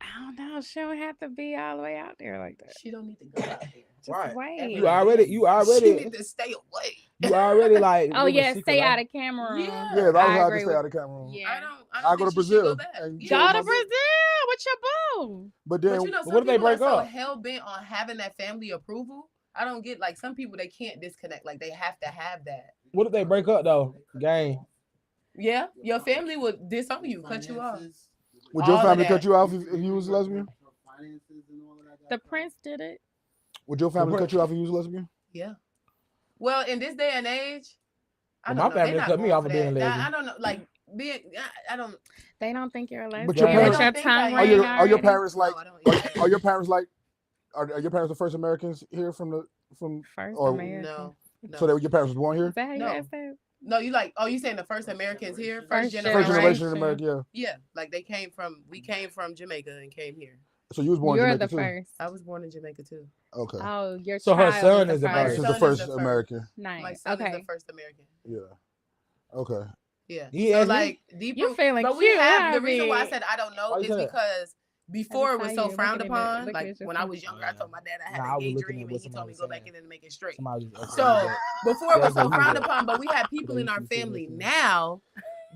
I don't know. She don't have to be all the way out there like that. She don't need to go out there. Just Right. wait. You already. She need to stay away. You already like. Oh live a yeah, secret stay life. out of Cameroon. Yeah. Yeah, if I was I allowed to agree stay with- out of Cameroon. Yeah. I don't I'll go to think she should Brazil go back. and Yeah. chill Go my to boo. Brazil with your boo. But then, But you know, some what if they people are break so up? hell bent on having that family approval. I don't get like some people they can't disconnect. Like they have to have that. What if they break up though? Gang. Yeah, your family would disown you, cut you off. would your all of family that. cut you off if you was lesbian? The prince did it. Would your family cut you off if you was lesbian? Yeah. Well, in this day and age, I Well, don't my know. family They're not cut me going off for of being a that. lesbian. I don't know. Like being, I don't. They don't think you're a lesbian. But your With parents- your They don't think tongue I am. ring Are your already? parents like? No, I don't. Are your parents like? Are your parents the first Americans here from? First or- American. No. So that your parents was born here? Is that how you No. asked that? No, you like? Oh, you saying the first Americans here? First First generation. generation in America. Yeah. Yeah, like we came from Jamaica and came here. So you was born You're in the Jamaica too. first. I was born in Jamaica too. Okay. Oh, your So her child son is is the the My This first. is son the first is the first. American. Nice. My son is Okay. the first American. Yeah. Okay. Yeah. He So asked me- like deep You feeling but we cute, have the huh, reason why I B? said I don't know Why you is say that? because before it was saw so you frowned looking at it- upon. looking Like at your when I phone. was younger, I told my dad I had Nah, I a was gay looking dream at and what he told somebody me was go back saying. in and make it straight. Somebody just So before it was That's so what he frowned did. upon, but we have people in our They used to say family that. now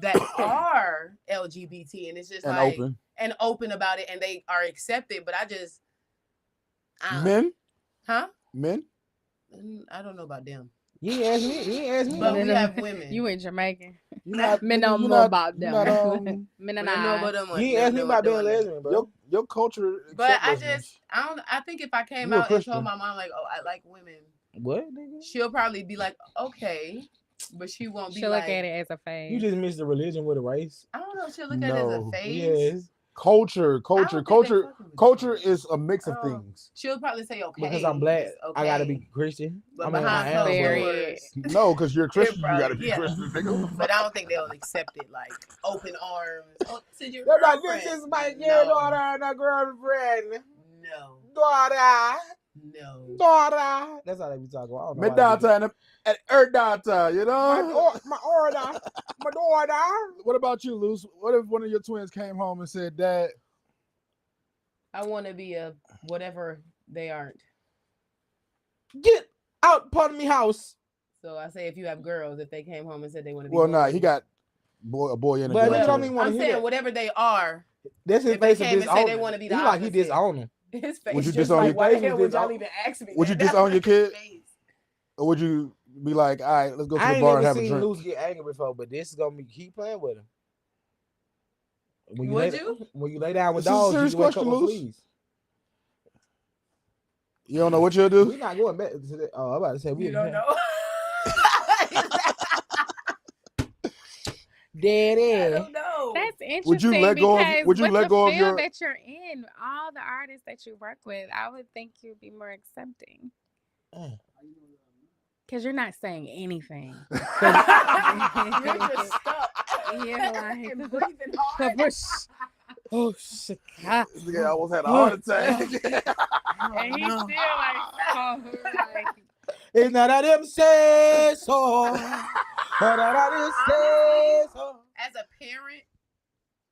that are LGBT and it's just And like open. and open about it and they are accepted. But I just Men? huh? Men? I don't know about them. You ain't asked me. You ain't asked me. But we Men- have women. You in Jamaica. You not, Men you don't know not, about you them. not, Men We and don't know I. about them. You ain't asked me about being lesbian, bro. your culture. But accept I lesbians. just I think if I came You a out and told Christian. my mom like, oh, I like women, What, nigga? she'll probably be like, okay, but she won't be She'll like, look at it as a phase. You just mixed the religion with a race. I don't know. She'll look at it as a No. phase. Yes. Culture I don't think they fucking with culture you. is a mix of Oh. things. She'll probably say okay Because I'm black, it's I gotta okay. be Christian. But I mean, behind I am. closed Very- doors, No, because you're a Christian, you probably- gotta be yeah. Christian, nigga. but I don't think they'll accept it like open arms. Oh, this is your They're like, girlfriend. this is my No. daughter and a girlfriend. No, Daughter. no. Daughter. That's how they be talking. I don't know My why they do daughter and her daughter, you know? My order. My daughter. What about you, Luce? What if one of your twins came home and said, Dad, I want to be a whatever they aren't. Get out part of me house. So I say if you have girls, if they came home and said they want to be well, nah, boys. he got a boy and a But girl. they don't too. even want I'm to saying hear that. whatever they are, That's his if they face of came and say they disown. wanna be He the like he opposite. disown him. his face. Would you just disown like, your why the face? hell would y'all Disown- even ask me? Would you that? That's disown your his kid? face. Or would you be like, all right, let's go to I the ain't bar and never have a seen drink? Luce get angry before, but this is gonna be keep playing with him. When Would lay, you? When you lay down with This is a dogs, serious you wake up question, with Luce. fleas. You don't know what you'll do? We're not going back to that. Oh, I'm about to say we You don't know. Dead I end. don't know. That's interesting. Would you let go of- because would you with let the go of field your- that you're in, all the artists that you work with, I would think you'd be more accepting because you're not saying anything. You're just stuck. Yeah, like and breathing hard. Oh shit. Ah. This nigga almost had a heart attack. And he's still like, oh, like, It's not that them say so. But that them say so. As a parent,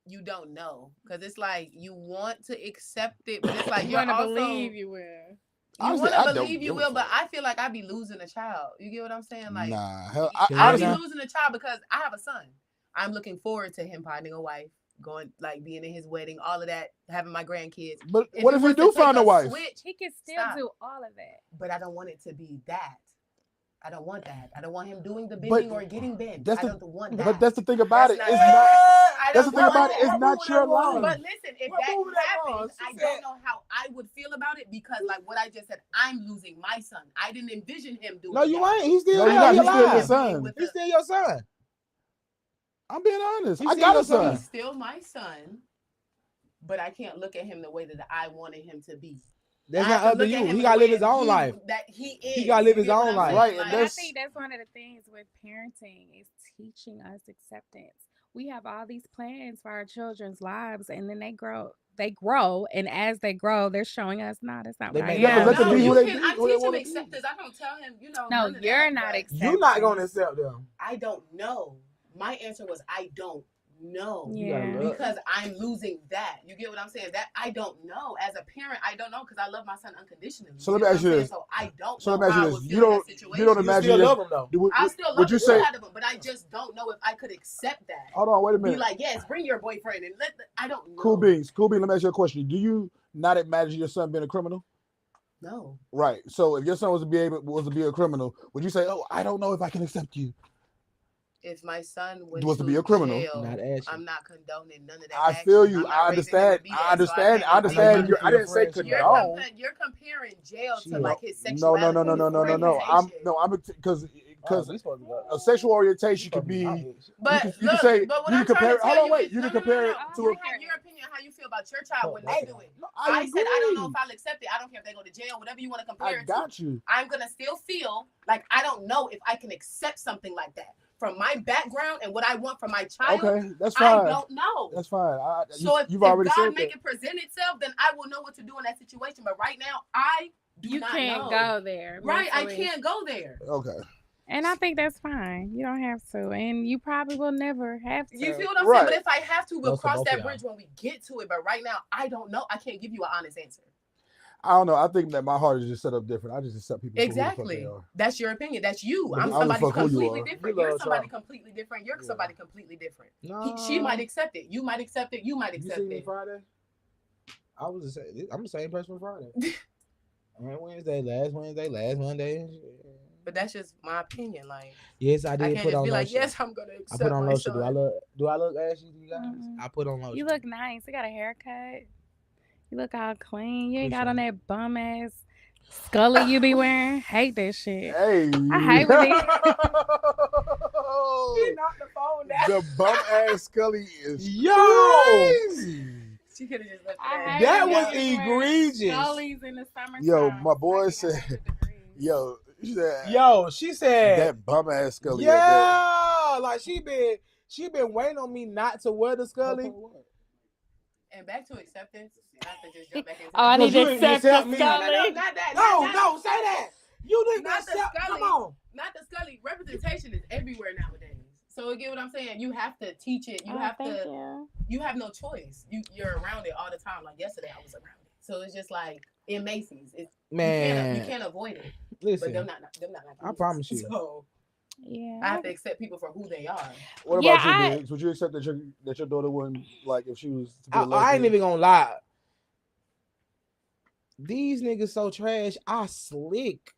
you don't know because it's like you want to accept it, but it's like you you're want to also believe you will. you Honestly, want I to don't believe you give a will, but fuck. I feel like I'd be losing a child. You get what I'm saying? Like, Nah, hell, I'd be Yeah. losing a child because I have a son. I'm looking forward to him finding a wife, going like being in his wedding, all of that, having my grandkids. but what if he you do wants to find take a wife? Switch, He can still Stop. do all of that. but I don't want it to be that. I don't want that. I don't want him doing the bending or getting bent. I don't want that. But that's the thing about it. That's It's not- not. I That's the don't thing about want it. It's that. not your life. But listen, if What movie that that was? happens, She I said- don't know how I would feel about it because, like what I just said, I'm losing my son. I didn't envision him doing No, you that. ain't. He's still No, alive. you're not. He He's still your alive. son. He's still your son. I'm being honest. He's I still got your a son. He's still my son, but I can't look at him the way that I wanted him to be. That's I not have to up to look at you. him He in gotta the live way his own he- life. That he is. He gotta live You his get what own I'm life. saying? Right, and Like, I that's- think that's one of the things with parenting is teaching us acceptance. We have all these plans for our children's lives, and then they grow, and as they grow, they're showing us, no, that's not They what I make- Yeah, but am. let them no, be you who they can. be, I who they teach him wanna be. acceptance. I don't tell him, No, none of you're that, not but accepting. You're not gonna accept them. I don't know. My answer was I don't know. You gotta Yeah. look. Because I'm losing that. You get what I'm saying? That I don't know. As a parent, I don't know because I love my son unconditionally. So let me get what ask you I'm saying? this. So I don't So know let me ask how I you would this. feel You in don't. that You situation. don't You imagine. still your- love him though. I still love Would you the say? shit out of him, but I just don't know if I could accept that. Hold on. Wait a Be minute. like, yes, bring your boyfriend and I don't know. Cool beans. Cool beans. Let me ask you a question. Do you not imagine your son being a criminal? No. Right. So if your son was to be a criminal, would you say, "Oh, I don't know if I can accept you"? If my son went Was to be a criminal. jail, Not asking. I'm not condoning none of that. I action. feel you. I'm not I raising him to understand. be I that, so understand. can't I understand. condone I didn't say You're condone. You're comparing jail She- to like his No, sexuality. no, no, no, no, no, no, no. I'm because We supposed to go. a sexual orientation could be. But you look, can say but what you I'm can compare. trying to Hold tell on, you wait. is, You can no, compare it You to. have your opinion on how you feel about your child when they do it. No, I said I don't know agree. if I'll accept it. I don't care if they go to jail, whatever you want to compare I it to. got you. I'm gonna still feel like I don't know if I can accept something like that from my background and what I want from my child. Okay, that's I fine. don't know. That's fine. So You've if already God said make that. it present itself, then I will know what to do in that situation. But right now, I do You not can't know. go there. Right, I mentally. can't go there. Okay. And I think that's fine. You don't have to. And you probably will never have to. You feel what I'm Right. saying? But if I have to, we'll Those are cross both that of bridge when we get to it. But right now, I don't know. I can't give you an honest answer. I don't know. I think that my heart is just set up different. I just accept people. For who the Exactly. fuck they are. That's your opinion. That's you. But I'm I don't somebody fuck who you completely are. different. You You're love somebody Trump. completely different. You're Yeah. somebody completely different. No. She might accept it. You might accept it. You might You accept seen me it. Friday? I was the same. I'm the same person Friday. And Wednesday, last Monday. But that's just my opinion. Like, Yes, I I did can't put just on be like, lotion. yes, I'm gonna I accept put on my lotion. son. Do I look ashy to you guys? Mm-mm. I put on lotion. You look nice. You got a haircut. You look all clean. You ain't got on that bum ass Scully you be wearing. Hate that shit. Hey. I hate when they. He knocked the phone down. The bum ass Scully is Yo! crazy. She could have just left I it hate That when was niggas wear egregious. Scullies in the summertime. Yo, my boy Fucking said- 100 degrees. Yo, she said, Yo, she said, that bum ass Scully. right yeah, like she been waiting on me not to wear the there. Scully. And back to acceptance. Not to just jump back into Oh, I that. need you to ain't accept accept the me. No, Scully. not that. No, not no, say that. You didn't Not the accept. Come Scully. on. Not the Scully. Representation is everywhere nowadays. So you get what I'm saying? You have to teach it. You Oh, have thank to. you. You have no choice. You're around it all the time. Like yesterday, I was around it. So it's just like in Macy's. It's Man, you can't avoid it. listen. But them not I promise you. So Yeah. I have to accept people for who they are. What Yeah, about you, I- Biggs? Would you accept that your daughter wouldn't, like, if she was to be a I ain't lesbian? even gonna lie. These niggas so trash. I slick.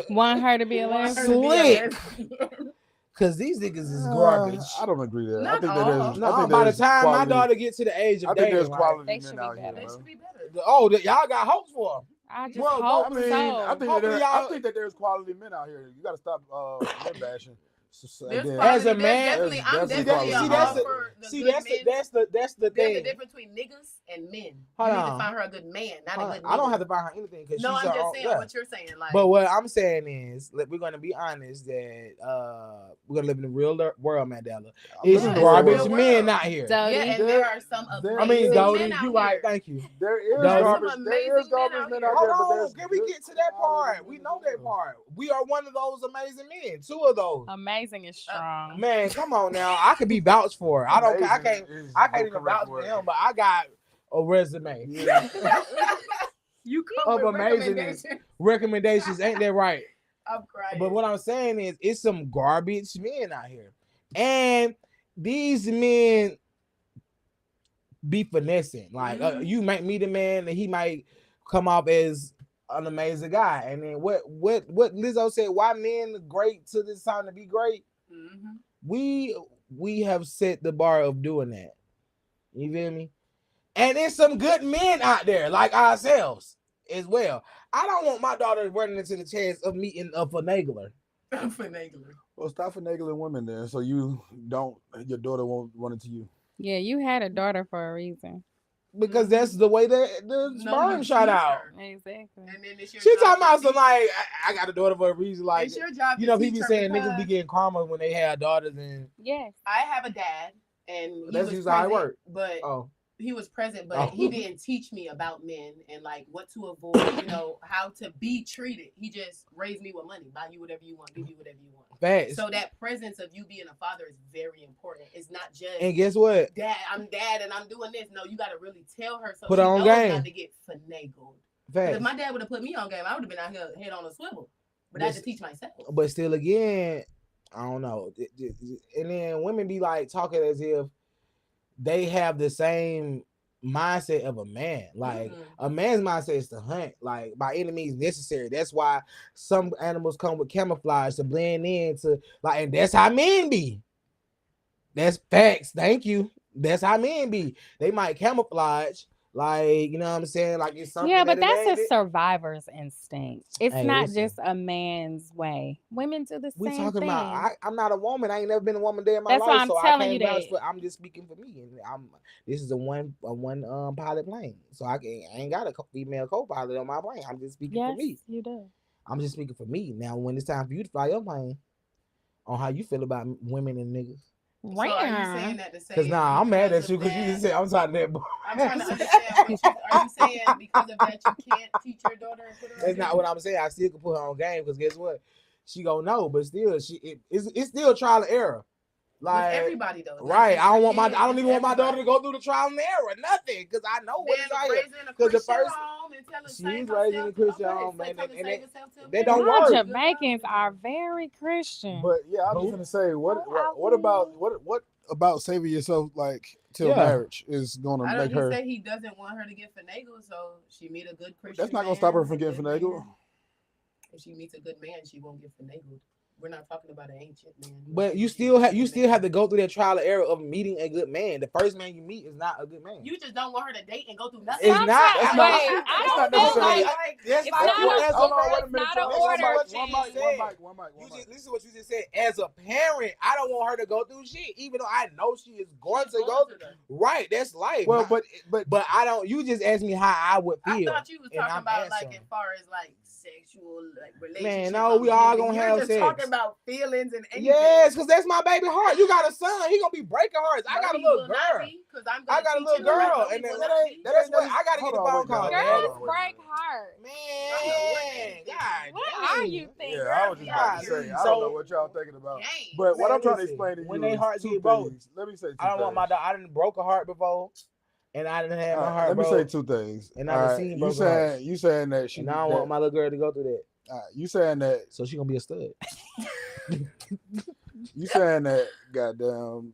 Want her to be a Want her lesbian? to be a Slick. lesbian. Cause these niggas is garbage. I don't agree with that. Not I think all. that there's. No, I think by the there's time my quality- daughter get to the age of I think dating, there's right? quality They men should out be here. better. They bro. should be better. Oh, y'all got hopes for them. I just Well, hope I mean, so. I think Hopefully that y'all- I think that there's quality men out here. You got to stop men bashing. There's Again, quality. As a man- Definitely, I'm There's definitely definitely all quality. for the See, good that's men. that's the There's a thing. difference between niggas and men. Hold You need on. to find her a good man, not Hold a on. good. I don't nigga. have to buy her anything because No, she's I'm her just own- saying yeah. what you're saying. Like, But what I'm saying is, we're gonna be honest that we're gonna live in the real world, Mandela. It's living in the garbage real men world. out here. Dodie. yeah, and there are some There I mean, is- Dodie, men out you right. here. Thank you. there is There's garbage. some There is amazing men garbage out men here. out there, but Hold on, there's can we good get to that quality part? men We as know that well. part. We are one of those amazing men. Two of those. Amazing is strong. Man, come on now. I could be vouched for. I don't. I Amazing can't. is I the can't even correct vouch for word. him, but I got a resume. You come Of with amazingness. recommendations. Recommendations, ain't that right? I'm crying. But what I'm saying is, it's some garbage men out here, and these men be finessing. Like you might meet a man, and he might come off as an amazing guy. And then what Lizzo said, why men are great to this time to be great? Mm-hmm. We have set the bar of doing that. You feel me? And there's some good men out there like ourselves as well. I don't want my daughter running into the chance of meeting a finagler. Finagler. Well, stop finagling women then, so your daughter won't run into you. Yeah, you had a daughter for a reason. Because that's the way the sperm shot out. Exactly. And then it's your She job talking about to some teach like her. I got a daughter for a reason. Like It's your job you to know, teach people her saying niggas because be getting karma when they have daughters, and Yes. I have a dad, and he that's was usually how it present, work. but Oh, he was present, but Oh. he didn't teach me about men and like what to avoid, you know, how to be treated. He just raised me with money, buy you whatever you want, give you whatever you want. facts. So that presence of you being a father is very important. It's not just And guess what? dad, I'm dad and I'm doing this. No, you got to really tell her so Put she her on knows game. not to get finagled. Because Facts. if my dad would have put me on game, I would have been out here head on a swivel. But I had to teach myself. But still, again, I don't know. And then women be like talking as if they have the same mindset of a man. Like a man's mindset is to hunt, like by any means necessary. That's why some animals come with camouflage to blend in to like, and that's how men be. That's facts. Thank you. That's how men be. They might camouflage, like, you know what I'm saying? Like it's something. Yeah, but that it that's ain't. a survivor's instinct. It's Hey, not listen. just a man's way. Women do the We same talking thing. about. I'm not a woman. I ain't never been a woman day in my That's life, why I'm so I telling can't you vouch that. for. I'm just speaking for me, and this is a one pilot plane, so I ain't got a female co-pilot on my plane. I'm just speaking for Yes, me. you do. I'm just speaking for me. Now, when it's time for you to fly your plane, on how you feel about women and niggas. So are you saying that to say? Because I'm mad at you because you just said I'm talking that. I'm trying to understand what you are you saying because of that you can't teach your daughter and put her on That's not what I'm saying. I still can put her on game because guess what? She gonna know, but still, it's still trial and error. Like with everybody though, right? I don't even want my daughter to go through the trial and error, nothing, because I know what it's out here. Because the first, she's raised in a Christian home, man, and they don't Y'all work. Jamaicans are very Christian. But yeah, I was gonna say, what about saving yourself like till marriage is gonna make her? He said he doesn't want her to get finagled, so she meet a good Christian. That's not gonna stop her from getting finagled. If she meets a good man, she won't get finagled. We're not talking about an ancient man. But you still have to go through that trial and error of meeting a good man. The first man you meet is not a good man. You just don't want her to date and go through nothing. It's not. Wait, I don't feel like that's it's like not an order. One mic. This is what you just said. As a parent, I don't want her to go through shit, even though I know she is going to go through. Right, that's life. Well, but I don't. You just asked me how I would feel. I thought you was talking about like as far as like sexual like relationship. Man, no, we all gonna have sex. Talking about feelings and anything. Yes, because that's my baby heart. You got a son, he gonna be breaking hearts. I got a little girl. I got a little girl, and that's what I gotta get the phone call. Girls break heart. Man, God, what are you thinking? Yeah, I was just about to say, I don't know what y'all thinking about. But what I'm trying to explain to you when they hearts is get broke. Let me say two I don't want my dog. I didn't broke a heart before, and I didn't have my heart. Let me say two things. And I seen you saying that she. And I don't want my little girl to go through that. You saying that? So she gonna be a stud. You saying that? Goddamn,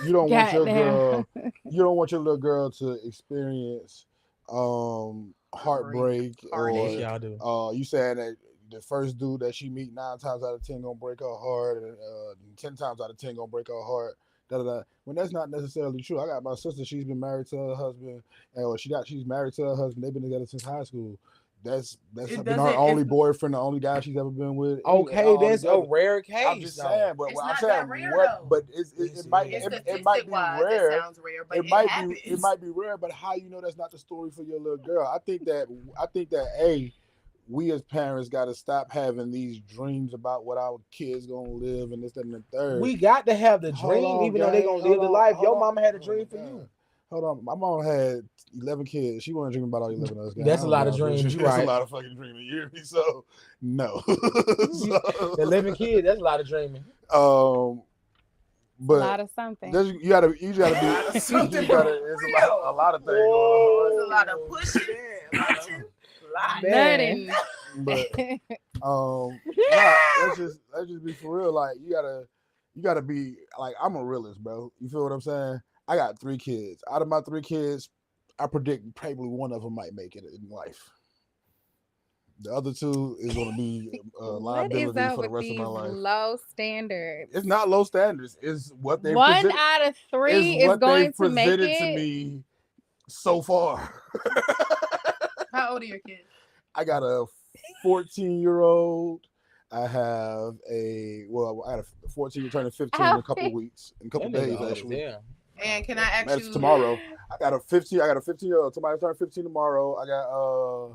you don't want your girl. You don't want your little girl to experience heartbreak or y'all do. You saying that the first dude that she meet 9 times out of 10 gonna break her heart, and 10 times out of 10 gonna break her heart. When that's not necessarily true. I got my sister. She's been married to her husband, and she's married to her husband. They've been together since high school. That's been her only boyfriend, the only guy she's ever been with. Okay, that's a rare case. I'm just saying, but it's I'm not saying that rare, but it might be rare. It sounds rare, but it might be rare. But how you know that's not the story for your little girl? I think that we as parents got to stop having these dreams about what our kids gonna live and this, that, and the third. We got to have the dream, even though they gonna live the life. Your mama had a dream for you. Hold on, my mom had 11 kids. She wasn't dreaming about all 11 of us. That's a lot of dreams. That's a lot of fucking dreaming. You hear me? So no. 11 kids. That's a lot of dreaming. But a lot of something. You gotta be. It's a lot of things going on. There's a lot of pushing, nutting. But let's just be for real. Like you gotta be like, I'm a realist, bro. You feel what I'm saying? I got 3 kids. Out of my 3 kids, I predict probably one of them might make it in life. The other two is going to be What is liability up for the with rest of these my life. low standards? It's not low standards. It's what they 1 out of 3 is going to make presented it. to me so far. How old are your kids? I got a 14-year-old. I have I got a 14 turning 15 in a couple of weeks, in a couple of days actually. Yeah. And can I ask That's you tomorrow. I got a 15-year-old. Somebody turned 15 tomorrow. I got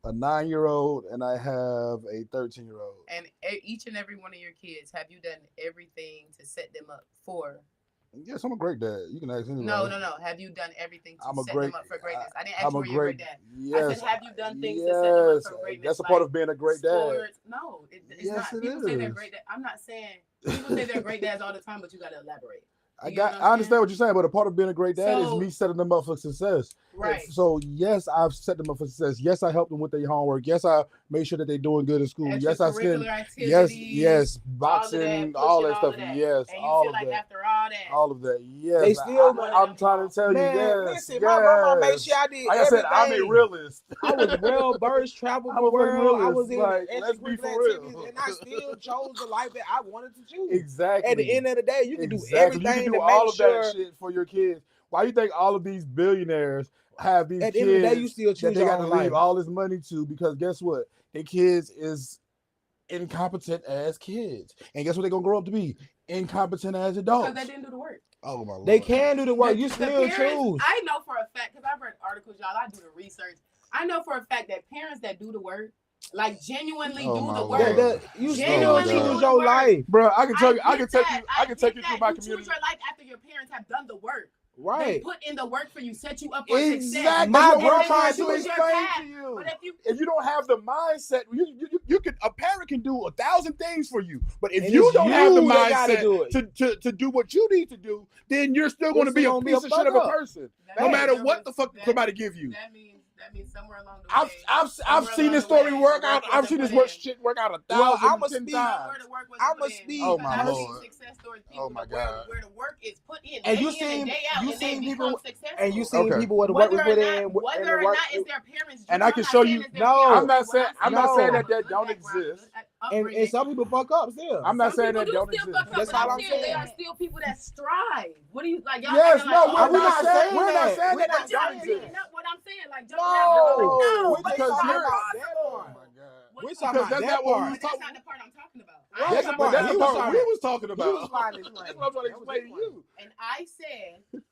a 9-year-old and I have a 13-year-old. And each and every one of your kids, have you done everything to set them up for? Yes, I'm a great dad. You can ask anybody. No. Have you done everything to set them up for greatness? I didn't ask I'm you a were you a great great dad. Yes. I said, have you done things to set them up for greatness? That's a part of being a great dad. Sports? No, it's Yes, not. it People say they're is. great dads. I'm not saying people say they're great dads all the time, but you got to elaborate. I understand what you're saying, but a part of being a great dad is me setting them up for success. Right. So yes, I've set them up for success. Yes, I help them with their homework. Yes, I make sure that they're doing good in school. Yes, I spend. Yes, boxing, all that stuff. Yes, and you all feel of like that. after all that, All of that. Yes, They still I'm trying to tell you. Man, Yes, listen, my grandma made sure I did Like I said, I'm a everything. realist. I was well versed, traveled I'm the a world. I realist. was in Like, let's be extracurricular for real. activities, and I still chose the life that I wanted to choose. Exactly. At the end of the day, you can do Exactly. everything You can do to all make of sure. that shit for your kids. Why you think all of these billionaires have these At the kids end of the day, you still that choose they your got to own leave life. all this money to? Because guess what? Their kids is incompetent as kids. And guess what they're going to grow up to be? Incompetent as adults. because they didn't do the work. Oh, my Lord. They can do the work. You The still parents, choose. I know for a fact, because I've read articles, y'all, I do the research. I know for a fact that parents that do the work, like genuinely Oh, do my the Lord. work. You Genuinely still do choose the your work. life. Bro, I can tell you, I get can take that. you, I can take you get through that. my You choose community. your life after your parents have done the work. They Right. put in the work for you, set you up for success. Exactly. My That's what grandma I'm trying to choose your explain path. to you. But If you don't have the mindset, you can a parent can do 1,000 things for you, but if And you it's don't have the you that gotta mindset do it. to do what you need to do, then you're still going to You're be a still gonna be piece a of shit of fuck a up. person, That no means matter there what was- the fuck that- somebody give you. That means somewhere along the I've way. I've somewhere seen along this the story way, work the out. work I've wasn't seen this put work in. shit work out Well, 1,000, I'ma 10 speak- times. Somewhere the work wasn't I'ma put in. speak- Oh, Because my I've Lord. seen success stories, Oh, people my where God. the work is put in, And day you in seen- and day out, you and seen they people- become successful. And you seen Okay. people where the work was put in. Whether and the or work, not it's their parents' And dream, I I'm can not show saying you- it's their No. parents' I'm not dream. saying- What I'm not saying saying is that good don't background, exist. good and upbringing. some people fuck up still. I'm not Some saying people that do don't still exist. fuck up, That's but all I'm I'm saying they saying. are still people that strive. What do you like? Y'all Yes, acting no, like, we're we're not saying We're not saying but that y'all don't beating exist. up what I'm saying. Like, don't No, no, we're but just it's talking not about that possible. part. Oh, my God. What- We're Because talking about that's that not what we part. was But that's talking not the part I'm talking about. Right. I'm That's talking the part. But that's He the was part trying we to- was talking about. He was finding his That's lane. what I'm trying to That was explain to his you. And I said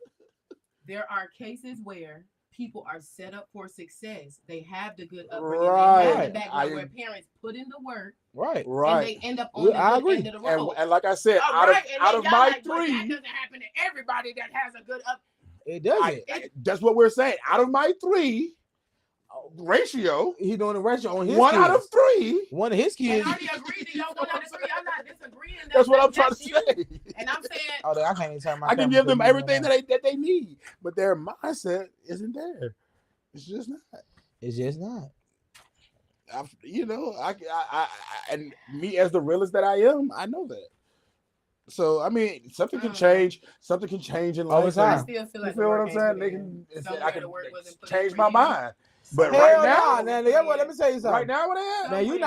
there are cases where people are set up for success. They have the good upbringing. They have Right. the background where parents put in the work Right. Right. and they end up on Well, the I good agree. end of the road. And like I said, All out right, of and out then of y'all my like, but that three, doesn't happen to everybody that has a good up. It doesn't. that's what we're saying. Out of my three ratio, He doing the ratio on his one kids. out of three. One of his And kids. I already agreed to y'all 1 out of 3. I'm not disagreeing. That's what I'm trying to you. say. And I'm saying Oh, I can't even turn my I can camera give them because you everything know that they need, but their mindset isn't there. It's just not. It's just not. And me as the realist that I am, I know that. So I mean, something can change. Something can change in Over life. time. I still feel You like feel the what work I'm saying? ain't They put in. can. Somewhere I can the work wasn't put in change for my you. mind. But Hell right nah, now, man. Let me tell you something. right now, what I am? Man, you're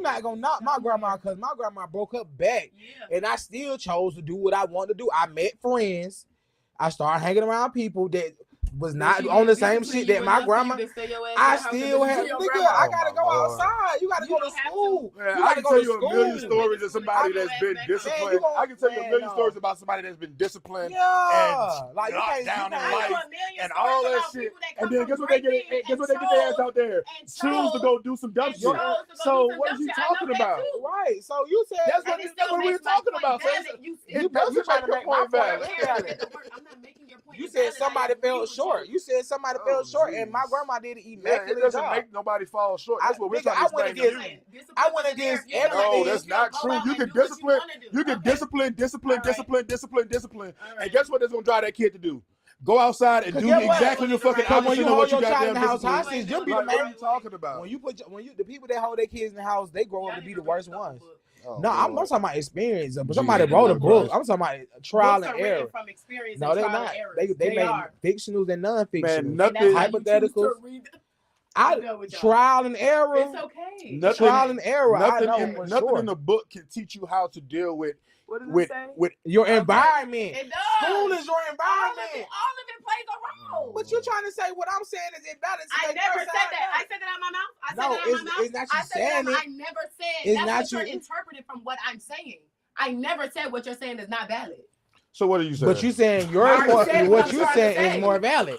not gonna knock my grandma because my grandma broke her back, Yeah. and I still chose to do what I wanted to do. I met friends. I started hanging around people that was not on the same shit that my grandma. I still have. Nigga, I gotta go outside. You gotta go to school. Man, You I gotta can go tell to you a million school. stories of somebody that's been disciplined. I can tell you a million stories about somebody that's been disciplined Yeah, and like you knocked can't down in you life can't- and all that shit. And then guess what they get? Guess what they get their ass out there? Choose to go do some dumb shit. So what is he talking about? Right. So you said That's what we're talking about. So it doesn't trying make to your make my point valid. I'm not making your point. You said somebody fell short. You said somebody fell short, and my geez. grandma did an Yeah, it immaculate doesn't job. make nobody fall short. That's what we're Nigga, trying to I went explain to you. against- I went against everything. No, that's not true. You can discipline. You can discipline. And guess what? That's gonna drive that kid to do? Go outside and do exactly the fucking Because when opposite you of hold what you your child got in the there. house hostage, them be the Like, what are main. you talking about? When you the people that hold their kids in the house, they grow up to be the worst ones. Oh, No, I'm Lord. talking about experience. But Jesus somebody wrote a book. Christ. I'm talking about trial Books and are written error. from experience No, and they're trial not. and errors. They made are. fictionals and non-fictionals. Man, And nothing. that's how you choose hypotheticals. to read. I'm done with y'all. Trial and error. It's okay. Trial and error. Nothing, I know for nothing sure. in the book can teach you how to deal with What does it with say? with Your Okay. environment. It does. School is your all of environment. it plays a role. But you're trying to say what I'm saying is invalid. I never said that. I said that out of my mouth. I said that out of my mouth. It's not you I said saying that. it. I never said It's that's not what you're you. interpreting from what I'm saying. I never said what you're saying is not valid. So what are you saying? But you saying I already said what what I'm you trying to saying say. is more valid.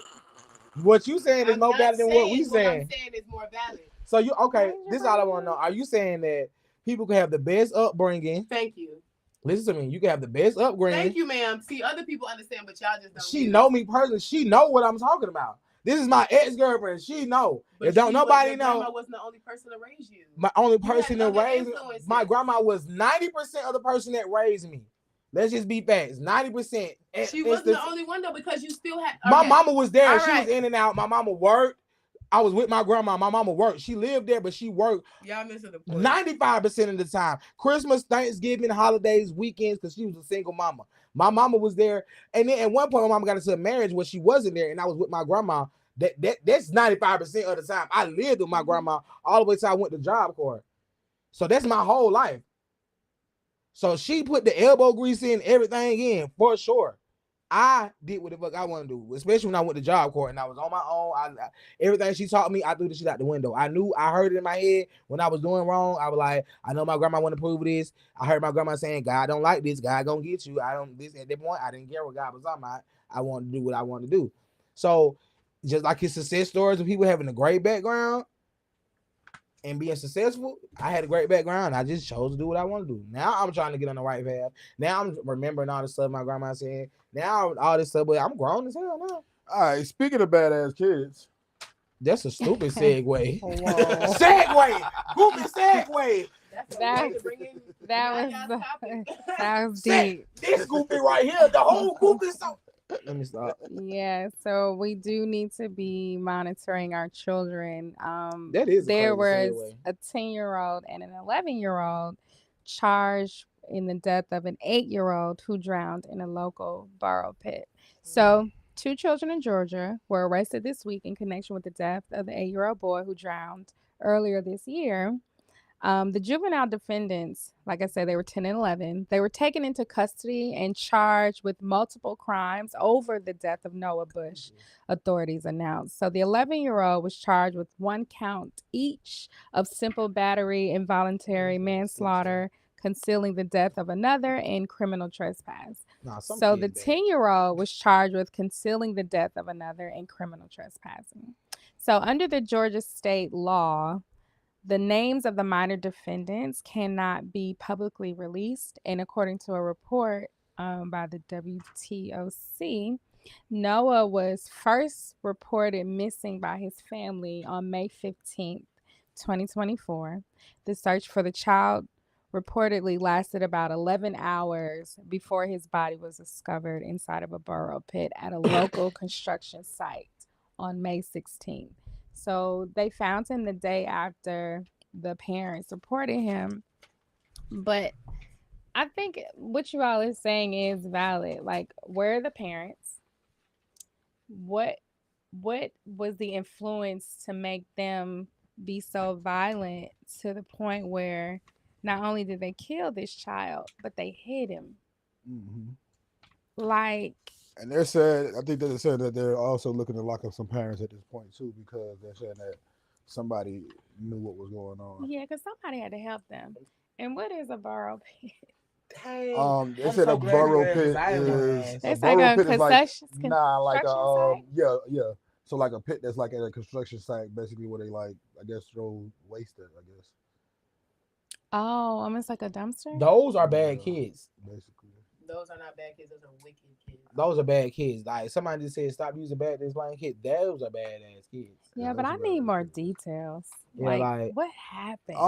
What you saying is I'm more not valid than what we saying saying. I'm saying is more valid. So you okay? This is all I want to know. Are you saying that people can have the best upbringing? Thank you. Listen to me. You can have the best upbringing. Thank you, ma'am. See, other people understand, but y'all just don't. She know me personally. She know what I'm talking about. This is my ex-girlfriend. She know. But If don't nobody know. Grandma wasn't the only person to raise you. My only You had person that other raised me. influences. My grandma was 90% of the person that raised me. Let's just be facts. 90%. She wasn't the only one though, because you still had. My mama was there. All She right. was in and out. My mama worked. I was with my grandma. My mama worked. She lived there, but she worked Y'all missing the point. 95% of the time. Christmas, Thanksgiving, holidays, weekends, because she was a single mama. My mama was there. And then at one point, my mama got into a marriage where she wasn't there, and I was with my grandma. That's 95% of the time. I lived with my grandma all the way till I went to Job Corps. So that's my whole life. So she put the elbow grease in, everything in, for sure. I did what the fuck I want to do, especially when I went to Job Corps and I was on my own. Everything she taught me, I threw the shit out the window. I knew, I heard it in my head when I was doing wrong. I was like, I know my grandma want to prove this. I heard my grandma saying, God don't like this. God gonna get you. At that point, I didn't care what God was talking about. I wanted to do what I wanted to do. So just like his success stories of people having a great background and being successful, I had a great background. I just chose to do what I want to do. Now I'm trying to get on the right path. Now I'm remembering all the stuff my grandma said. Now all this stuff, but I'm grown as hell now. All right, speaking of badass kids. That's a stupid segue. Whoa. Segue! Goofy segue! That was deep. This goofy right here, the whole goofy so. Let me stop. Yeah, so we do need to be monitoring our children. That is there a crazy was segue. a 10-year-old and an 11-year-old charged in the death of an 8-year-old who drowned in a local borough pit. So 2 children in Georgia were arrested this week in connection with the death of the 8-year-old boy who drowned earlier this year. The juvenile defendants, like I said, they were 10 and 11. They were taken into custody and charged with multiple crimes over the death of Noah Bush, authorities announced. So the 11-year-old was charged with 1 count each of simple battery, involuntary manslaughter, concealing the death of another, and criminal trespass. So the 10-year-old was charged with concealing the death of another and criminal trespassing. So under the Georgia state law, the names of the minor defendants cannot be publicly released. And according to a report by the WTOC, Noah was first reported missing by his family on May 15th, 2024. The search for the child reportedly lasted about 11 hours before his body was discovered inside of a borough pit at a local construction site on May 16th. So they found him the day after the parents reported him. But I think what you all are saying is valid. Like, where are the parents? What was the influence to make them be so violent to the point where not only did they kill this child, but they hid him? Mm-hmm. Like, and they're said, I think they said that they're also looking to lock up some parents at this point too, because they're saying that somebody knew what was going on. Yeah, because somebody had to help them. And what is a borough pit? They said a borough pit is it's like a construction site. Yeah. So like a pit that's like at a construction site, basically where they like, I guess, throw waste at, I guess. Oh, almost like a dumpster? Those are bad kids. Basically. Those are not bad kids. Those are wicked kids. Those are bad kids. Like somebody just said, stop using bad this blind kid. Those are badass kids. Yeah, but I need more details. Yeah, like what happened?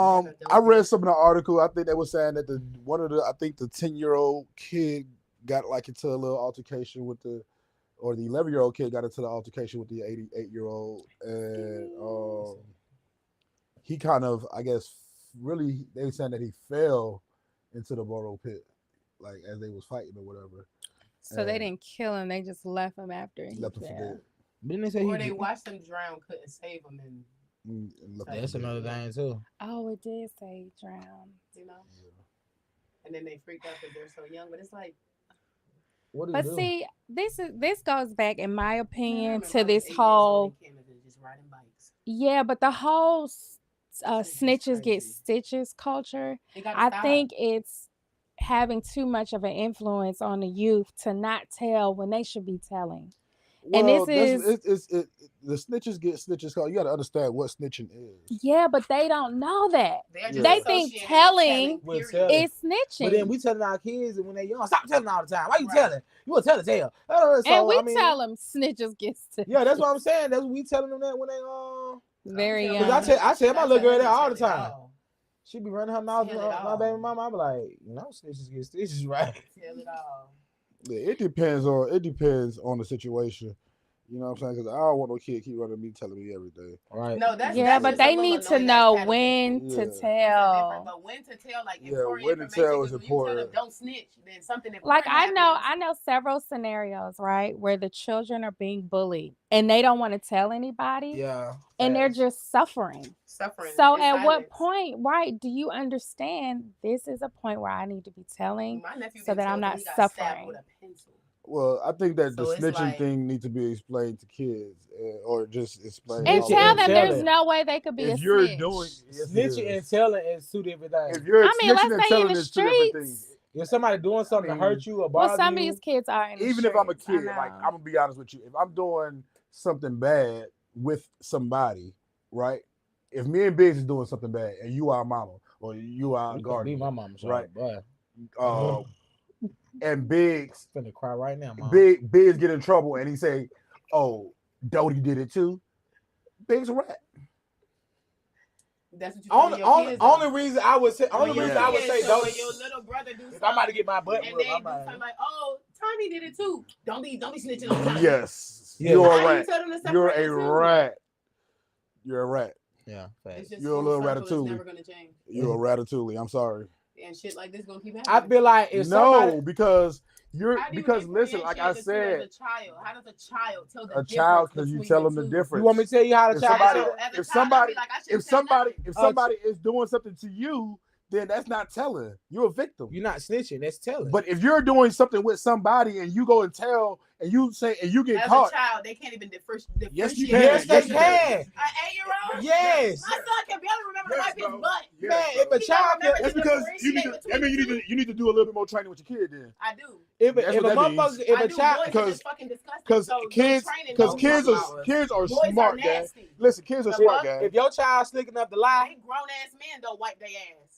I read some of the article. I think they were saying that the 10-year-old kid got like into a little altercation with the 11-year-old kid got into the altercation with the 88-year-old, and he kind of, I guess, really, they were saying that he fell into the borough pit, like as they was fighting or whatever. So they didn't kill him; they just left him after he left him for dead. Didn't they say or they watched him drown, couldn't save him, and and look That's up another there. thing too. Oh, it did say drown. You know, and then they freak out because they're so young. But it's like, What do you But do? see, this goes back, in my man, I opinion, remember to I was this 8 years old whole in Canada just riding bikes. yeah, but the whole Shit is snitches get crazy. stitches culture. They gotta I stop. think it's having too much of an influence on the youth to not tell when they should be telling. And Well, this that's is the snitches get stitches. You got to understand what snitching is. yeah, but they don't know that. They're Yeah. They think associated with telling With period. telling. is snitching. But then we telling our kids and when they young, stop telling all the time. Why you Right. telling? You want to tell? So, and we I mean, tell them snitches get stitches. Yeah, that's what I'm saying. That's what we telling them that when they Very I'm young. telling I tell my little girl that all the tell it time. all. She be running her mouth, Tell it my all. baby mama. I be like, snitches get stitches, right? Tell it all. Yeah, it depends on the situation. You know what I'm saying? Because I don't want no kid keep running me telling me every day. Right. No, that's Yeah, that's but just they a little need to annoying know ass when Yeah. to different. tell. But when to tell, like Yeah, important when to information, tell is 'cause when you tell them important. don't snitch, then something Like important I happens. know several scenarios, right, where the children are being bullied and they don't want to tell anybody Yeah. and they're facts. just suffering. Suffering. So in at what silence. point, right, do you understand this is a point where I need to be telling? My nephew so been that I'm killed 'cause not he got stabbed suffering? with a pencil. Well, I think that So the it's snitching like- thing needs to be explained to kids, or just explain. And Snitching tell and them there's telling. no way they could be a if you're snitch. doing yes, it Snitching and is. telling is two different things. If you're I mean, snitching let's and say in telling the is two different streets. things. If somebody doing something to hurt you or bother Well, some of you, these kids are in the Even if I'm a streets, I kid, like know. I'm gonna be honest with you, if I'm doing something bad with somebody, right? If me and Biggs is doing something bad, and you are mama or you are you could be guardian, my mama, right? But And Biggs, I'm finna cry right now, mom. Biggs get in trouble, and he say, "Oh, Dodie did it too." Biggs a rat. That's what you tell your kids. Only reason I would say, When your reason I would kids- say so those. when your little brother do If something, I'm about to get my butt and whooped, they I'm do like, something like, "Oh, Tommy did it too." Don't be snitching on Tommy. Yes, Yeah. you're How a you rat. tell them to separate You're the a two? rat. You're a rat. yeah, It's facts. just You're a full little circle. It's ratatouille. never gonna change, You're a ratatouille. I'm sorry. and shit like this gonna keep I happening. feel like if No, somebody, because How do you listen, like I differentiate the two said, as a child, how does a child tell the a child difference because you between tell the them the two? difference. you want me to tell you how the If child somebody- tell it? As a if child, I'd somebody- be like, I if shouldn't tell somebody nothing. if somebody is doing something to you, then that's not telling. You're a victim. You're not snitching, that's telling. But if you're doing something with somebody and you go and tell and you say and you get As caught, a child, they can't even differentiate. Yes, you yes, can. they Yes, you can. can. An 8-year-old? Yes. My son can barely remember to wipe his butt. Man, if a He child don't remember can, That's because you need differentiate to. I mean, between you need to do a little bit more training with your kid then. I do. if That's a what that motherfucker, means. if I a do. child, Boys are because- just fucking disgusting. Because so kids training kids are boys are smart, guys. nasty. Listen, kids are The smart, fuck? guys. if your child slick enough to lie, They grown ass men don't wipe their ass.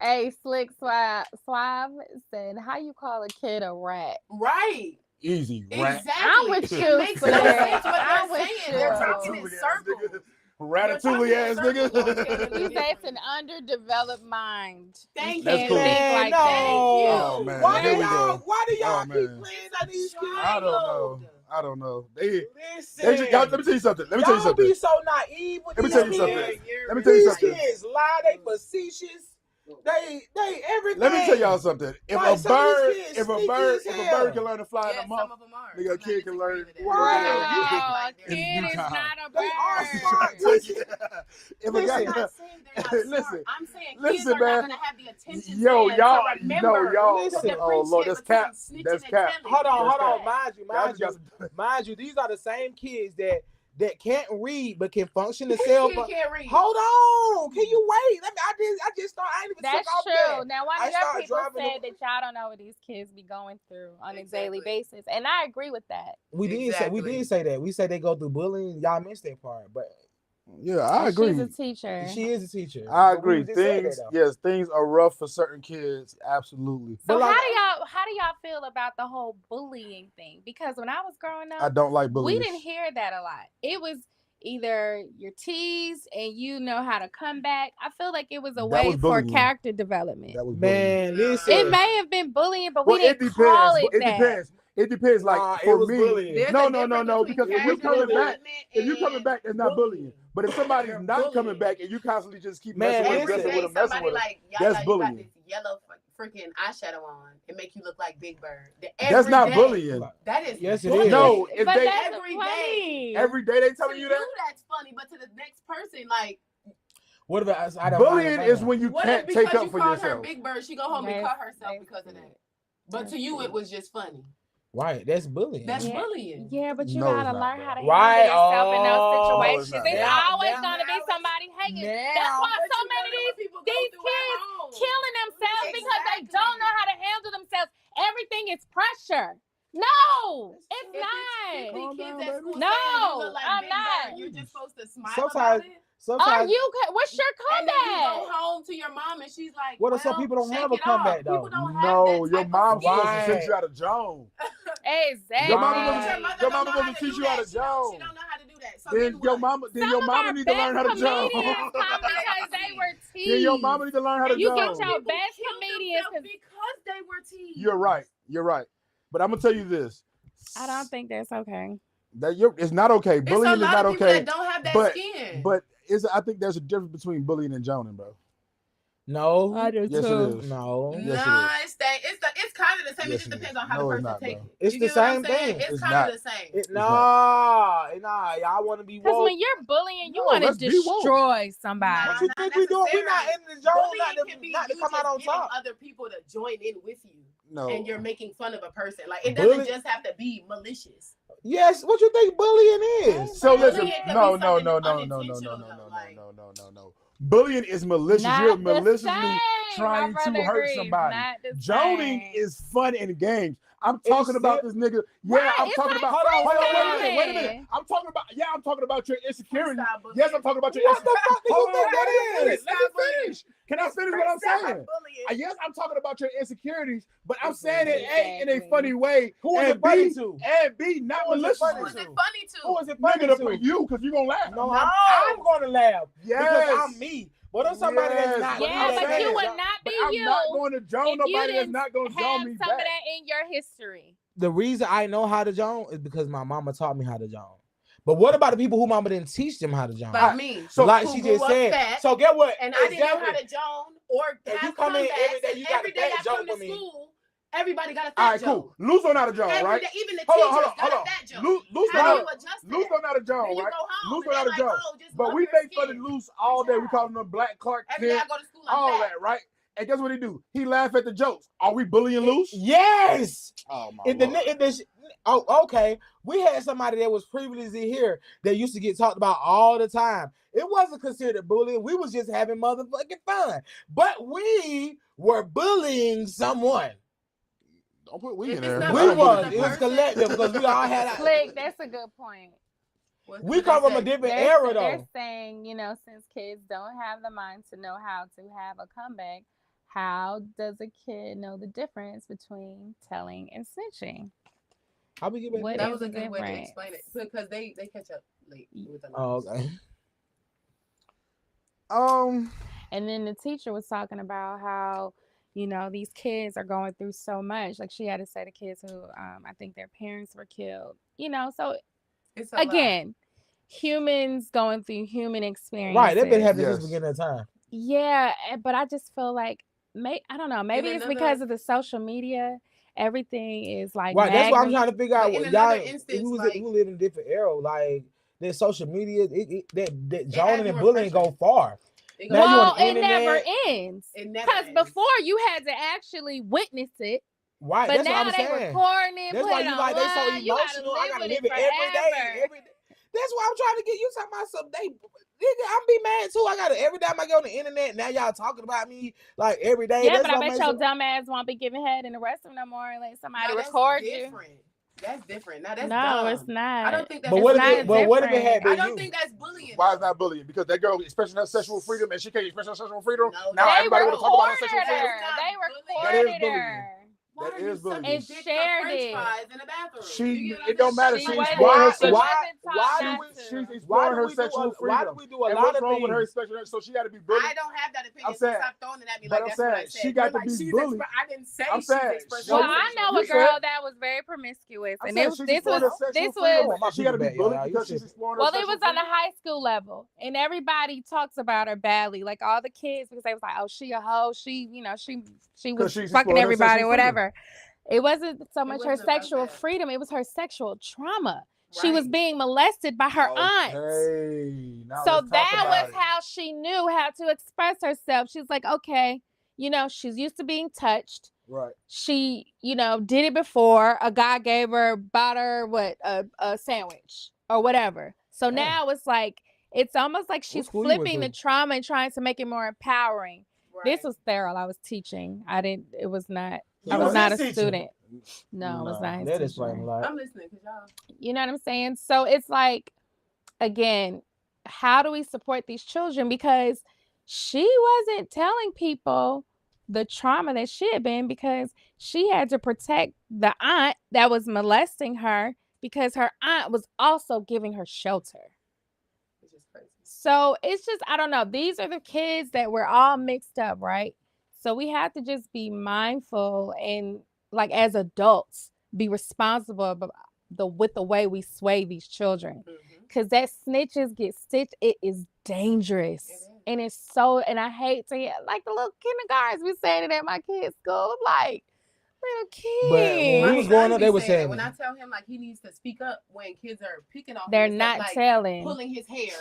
Hey, Slick Suave said, "How you call a kid a rat?" Right. Easy, rat. Exactly. I'm with you, It makes no Slick. sense what I'm they're with saying. They're you. talking in circles. Ratatouille ass nigga. You say it's an underdeveloped mind. Thank You That's can't cool. think man, like no. that. Oh, man. Why Here do we y'all? go. Why do y'all Oh, keep man. playing on these kids? I don't know. I don't know. They Listen, just, y'all, let me tell you something. Let me tell you y'all something. be so naive with Let me these tell you kids. something. Let me tell you These something. kids lie. They facetious. They everything. Let me tell y'all something. If Right, a some of bird, these kids if a sneaky bird, as if a hell. bird can learn to fly in Yeah, a month, some of them are. nigga, a kid can learn. Wow, a It's kid due is time. not a They are bird. smart. If a Listen, guy, I'm not saying they're not Listen, smart. I'm saying listen, kids are man. not going to have the attention Yo, span y'all, to remember y'all. Listen. to Oh Lord, that's cap. differentiate between That's snitching cap. and telling. Hold on. Y'all just got some- Mind you, these are the same kids that can't read but can function Who themselves. can't read? Hold on, can you wait? Let me. I just thought I ain't even That's took off true. yet. Now, one I of your started people driving said that y'all don't know what these kids be going through on a daily Exactly. basis, and I agree with that. We did Exactly. say that. We said they go through bullying. Y'all missed that part, but Yeah, I And agree. She's a teacher. she is a teacher. I But we agree. just said Things, that, though. yes, things are rough for certain kids. Absolutely. So But like- how do y'all feel about the whole bullying thing? Because when I was growing I up, don't like bullies. we didn't hear that a lot. It was either you're teased and you know how to come back. I feel like it was a That way was for bullying. character development. That was bullying. Man, listen. It may have been bullying, but Well, we didn't call it It that. depends. It depends. Like Nah, it for was me, bullying. There's no, a no, difference no. between Because if you're character coming back, development if you're coming and back, it's not bullying. But if somebody's not coming bullying. back and you constantly just keep Man, messing with, listen. messing with them, messing somebody with them, like, that's you got bullying. this yellow freaking eyeshadow on and make you look like Big Bird. That's not bullying. That is Yes, it bullying. is. No, if But they that's every funny. every day they To telling you that. that's funny, but to the next person, like, What about I don't Bullying mind is that. when you what can't if take because up you for called her yourself. Big Bird, she go home and That's- cut herself because of that? But that's to you, true. it was just funny. Right, that's bullying. That's Yeah. bullying. Yeah, but you No, it's gotta not, learn bro. how to Right, handle yourself in no, those it's situations. not, There's bro. always Now- gonna be now somebody hating. now- That's why But so you many never know what people go these through at kids home. killing themselves because they Exactly. don't know how to handle themselves. Everything is pressure. No, it's If not. it's 50 Calm kids down, at baby. school No, saying you look like I'm Big not. Bird, you're just supposed to smile Sometimes- about it. Sometimes What's your And then you go comeback? home to your mom and she's like, What if some well, people don't shake have a it comeback, off. though? People don't have No, that your type mom's of supposed to Right. send you out of Jones. Exactly. Your mama Your doesn't- mother your don't mama know how doesn't to teach do you how that. to She don't Jones. know how to do that. So Then your what? mama, then Some your of mama our need to learn how to best Jones. comedians come because they were teased. Then your mama need to learn how to You get Jones. your People best killed comedians. themselves because they were teased. You're right. You're right. But I'm gonna tell you this. I don't think that's okay. It's not okay. It's Bullying a is lot not of people okay. that don't have that But skin. but I think there's a difference between bullying and joning, bro. no, Yes, it is. no. Yes, it nah, is. it's kind of the same. It Yes, just it is. depends on how No, the it's person not, takes bro. it. It's You the get what I'm same saying? thing. It's It's kind not. of the same. Nah, y'all want to be Because woke. when you're bullying, you No, want to let's be woke. destroy somebody. What you Not think we doing? We not necessarily. in the zone, Bullying can be not to you come out just on getting top. other people to join in with you, No. and you're making fun of a person. Like it doesn't Bully- just have to be malicious. Yes, what you think bullying is? So Bullying listen, can be no. something unintentional, though, like- No. Bullying is malicious. Not You're the maliciously same. trying My to brother hurt agrees. somebody. Not the Joning same. is fun and games. I'm talking about this nigga. Yeah, Right, I'm it's talking like about. Hold on, wait a minute. freestyling. I'm talking about. Yeah, I'm talking about your insecurity. Freestyle bullying. Yes, I'm talking about your What the insecurity. fuck do you Hold think on, that wait a minute. is? Let me finish. Can I finish what I'm saying? Bullying. Yes, I'm talking about your insecurities, but I'm saying it Exactly. A, in a funny way. Who is and it funny B, to? and B, not Who is it malicious. funny Who is to? it funny to? Who is it funny Nigga, to? you, because you gonna laugh. No, No. I'm gonna laugh Yes. because I'm me. But if somebody Yes, that's not, but Yeah, I'm but saying, you would not be But I'm you not going to joan if you nobody that's didn't not going to joan have me some back. of that in your history. the reason I know how to joan is because my mama taught me how to joan. But what about the people who mama didn't teach them how to joan? Like me. So like who she grew just up said. fat, So get what? and I didn't know how Exactly. to joan or If have you come in every comebacks, day, and you got every a day fat I come joke to for me. school, everybody got a All fat right, joke. cool. Luz don't know how to joan, Every right? day, even the Hold teachers on. got a fat joke. Luz How don't do you adjust Luz that? don't know how to joan, Then you right? go home Luz and don't know how they're to like, joan. oh, just But love we your make fun of skin. Luz all day. We Yeah. call him the Black Clark Every day Kent, I go to school, all I'm fat. that, right? And guess what he do? He laugh at the jokes. Are we bullying Luz? Yes. Oh my If the okay, we had somebody that was previously here that used to get talked about all the time. It wasn't considered bullying. We was just having motherfucking fun. But we were bullying someone. Don't put we If in it's there. not We bullying was. the It was person- collective because we all had. Slick, that's a good point. We come from a different era They're though. saying, since kids don't have the mind to know how to have a comeback, how does a kid know the difference between telling and snitching? How we get back? What to That that? was a good way to difference? explain it because they catch up late with the Oh, lives. okay. And then the teacher was talking about how, these kids are going through so much. Like she had to say to kids who, I think their parents were killed. So It's a lot. again, humans going through human experiences. Right, they've been happening Yes. since the beginning of time. Yeah, but I just feel like I don't know. Maybe it's another- because of the social media. Everything is like Right, that's why I'm magna- trying to figure out But in what y'all. another instance, who like- live in a different era, like their social media, that adds joning and more bullying pressure. go far. It Now you Well, on the it never internet. ends. It never Because ends. before you had to actually witness it, Right, but that's now what I'm they saying. recording it, That's put why it you like they so online. You gotta emotional. I gotta with live it every day. forever. That's why I'm trying to get you talking about something. I'm be mad too. I gotta every time I go on the internet. Now y'all talking about me like every day. Yeah, That's but I what bet makes your it- dumb ass won't be giving head in the restroom no more unless somebody No, that's record you. different. That's different. Now that's No, dumb. it's not. I don't think that's But what if not it? But what if it had different. been I don't you? think that's bullying. Why is that bullying? Because that girl expressing her sexual freedom and she can't express her sexual freedom. No, now They everybody want to talk about her recorded sexual freedom. her. They That recorded is bullying. her. Why That is bullying. And shared it. In the bathroom. It don't matter. She's wasn't- exploring her she sexual. wasn't taught Why not do we? to. She's Why exploring do her we do sexual a, freedom. why do we do a And lot what's of wrong with her things? sexual? So she got to be bullied. I don't have that opinion. I'm saying- Stop throwing it at me but like I'm that's what I saying said. she got You're to like, be she's bullied. I didn't say I'm she's saying expressing. Well, she- I know you a girl that was very promiscuous, I'm and saying this she's this exploring her was sexual this freedom. was my She got to be feedback, bullied y'all. You because shit. she's exploring well, her it sexual was on a freedom. high school level, and everybody talks about her badly, like all the kids, because they was like, "Oh, she a hoe. She, you know, she 'Cause was she's fucking exploring her everybody, sexual or whatever." It wasn't so much her wasn't about sexual that. freedom; it was her sexual trauma. She was Right. being molested by her aunt. Okay, now So let's talk that about was it. how she knew how to express herself. She's like, okay, you know, she's used to being touched. Right. She, you know, did it before. A guy bought her a sandwich or whatever. So Damn. now it's like, it's almost like she's school you went flipping the to? trauma and trying to make it more empowering. This Right. was sterile. I was teaching. It was not, You I was was not a teaching? student. No, it was not his That teacher. explains a lot. I'm listening because y'all. You know what I'm saying? So it's like, again, how do we support these children? Because she wasn't telling people the trauma that she had been, because she had to protect the aunt that was molesting her, because her aunt was also giving her shelter. Which is crazy. So it's just, I don't know. These are the kids that we're all mixed up, right? So we have to just be mindful and, like, as adults, be responsible with the way we sway these children. Because that snitches get stitched, it is dangerous. It is. And it's so, and I hate to hear, like, the little kindergartens be saying it at my kids' school. I'm like, little kids. But when we My was growing son up, be they were saying saying it. When it. I tell him like he needs to speak up when kids are picking on They're him, and stuff, not like telling. pulling his hair,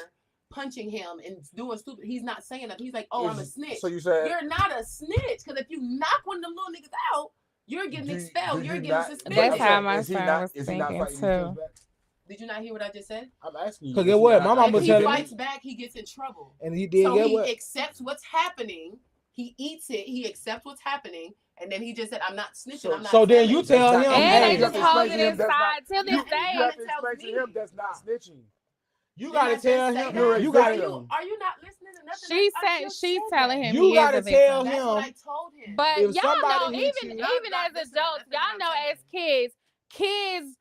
punching him, and doing stupid. He's not saying that. He's like, "Oh, I'm a snitch." So you said You're not a snitch, because if you knock one of them little niggas out, you're getting expelled. You're getting not- suspended. That's how I'm my saying, son was is he not thinking, fighting his too. kids back? Did you not hear what I just said? I'm asking you. Cause is get he what? not- My mama If was he telling me. fights back, he gets in trouble. And he did So get he what? accepts what's happening. He eats it. He accepts what's happening, and then he just said, "I'm not snitching. I'm not." So then you telling." tell That's him, not- And hey, they you just have to hold explain it to him that's inside not- till this You day. have to Tells explain to me. him that's not snitching. you gotta Didn't I tell just say him. that? You You're gotta. Are you not listening to nothing? She's I saying, just she's said telling that. him You he is gotta a tell victim. That's him. what I told him. But If y'all somebody know, hits even you- as Listen, adults, that's what y'all I'm know saying. as kids,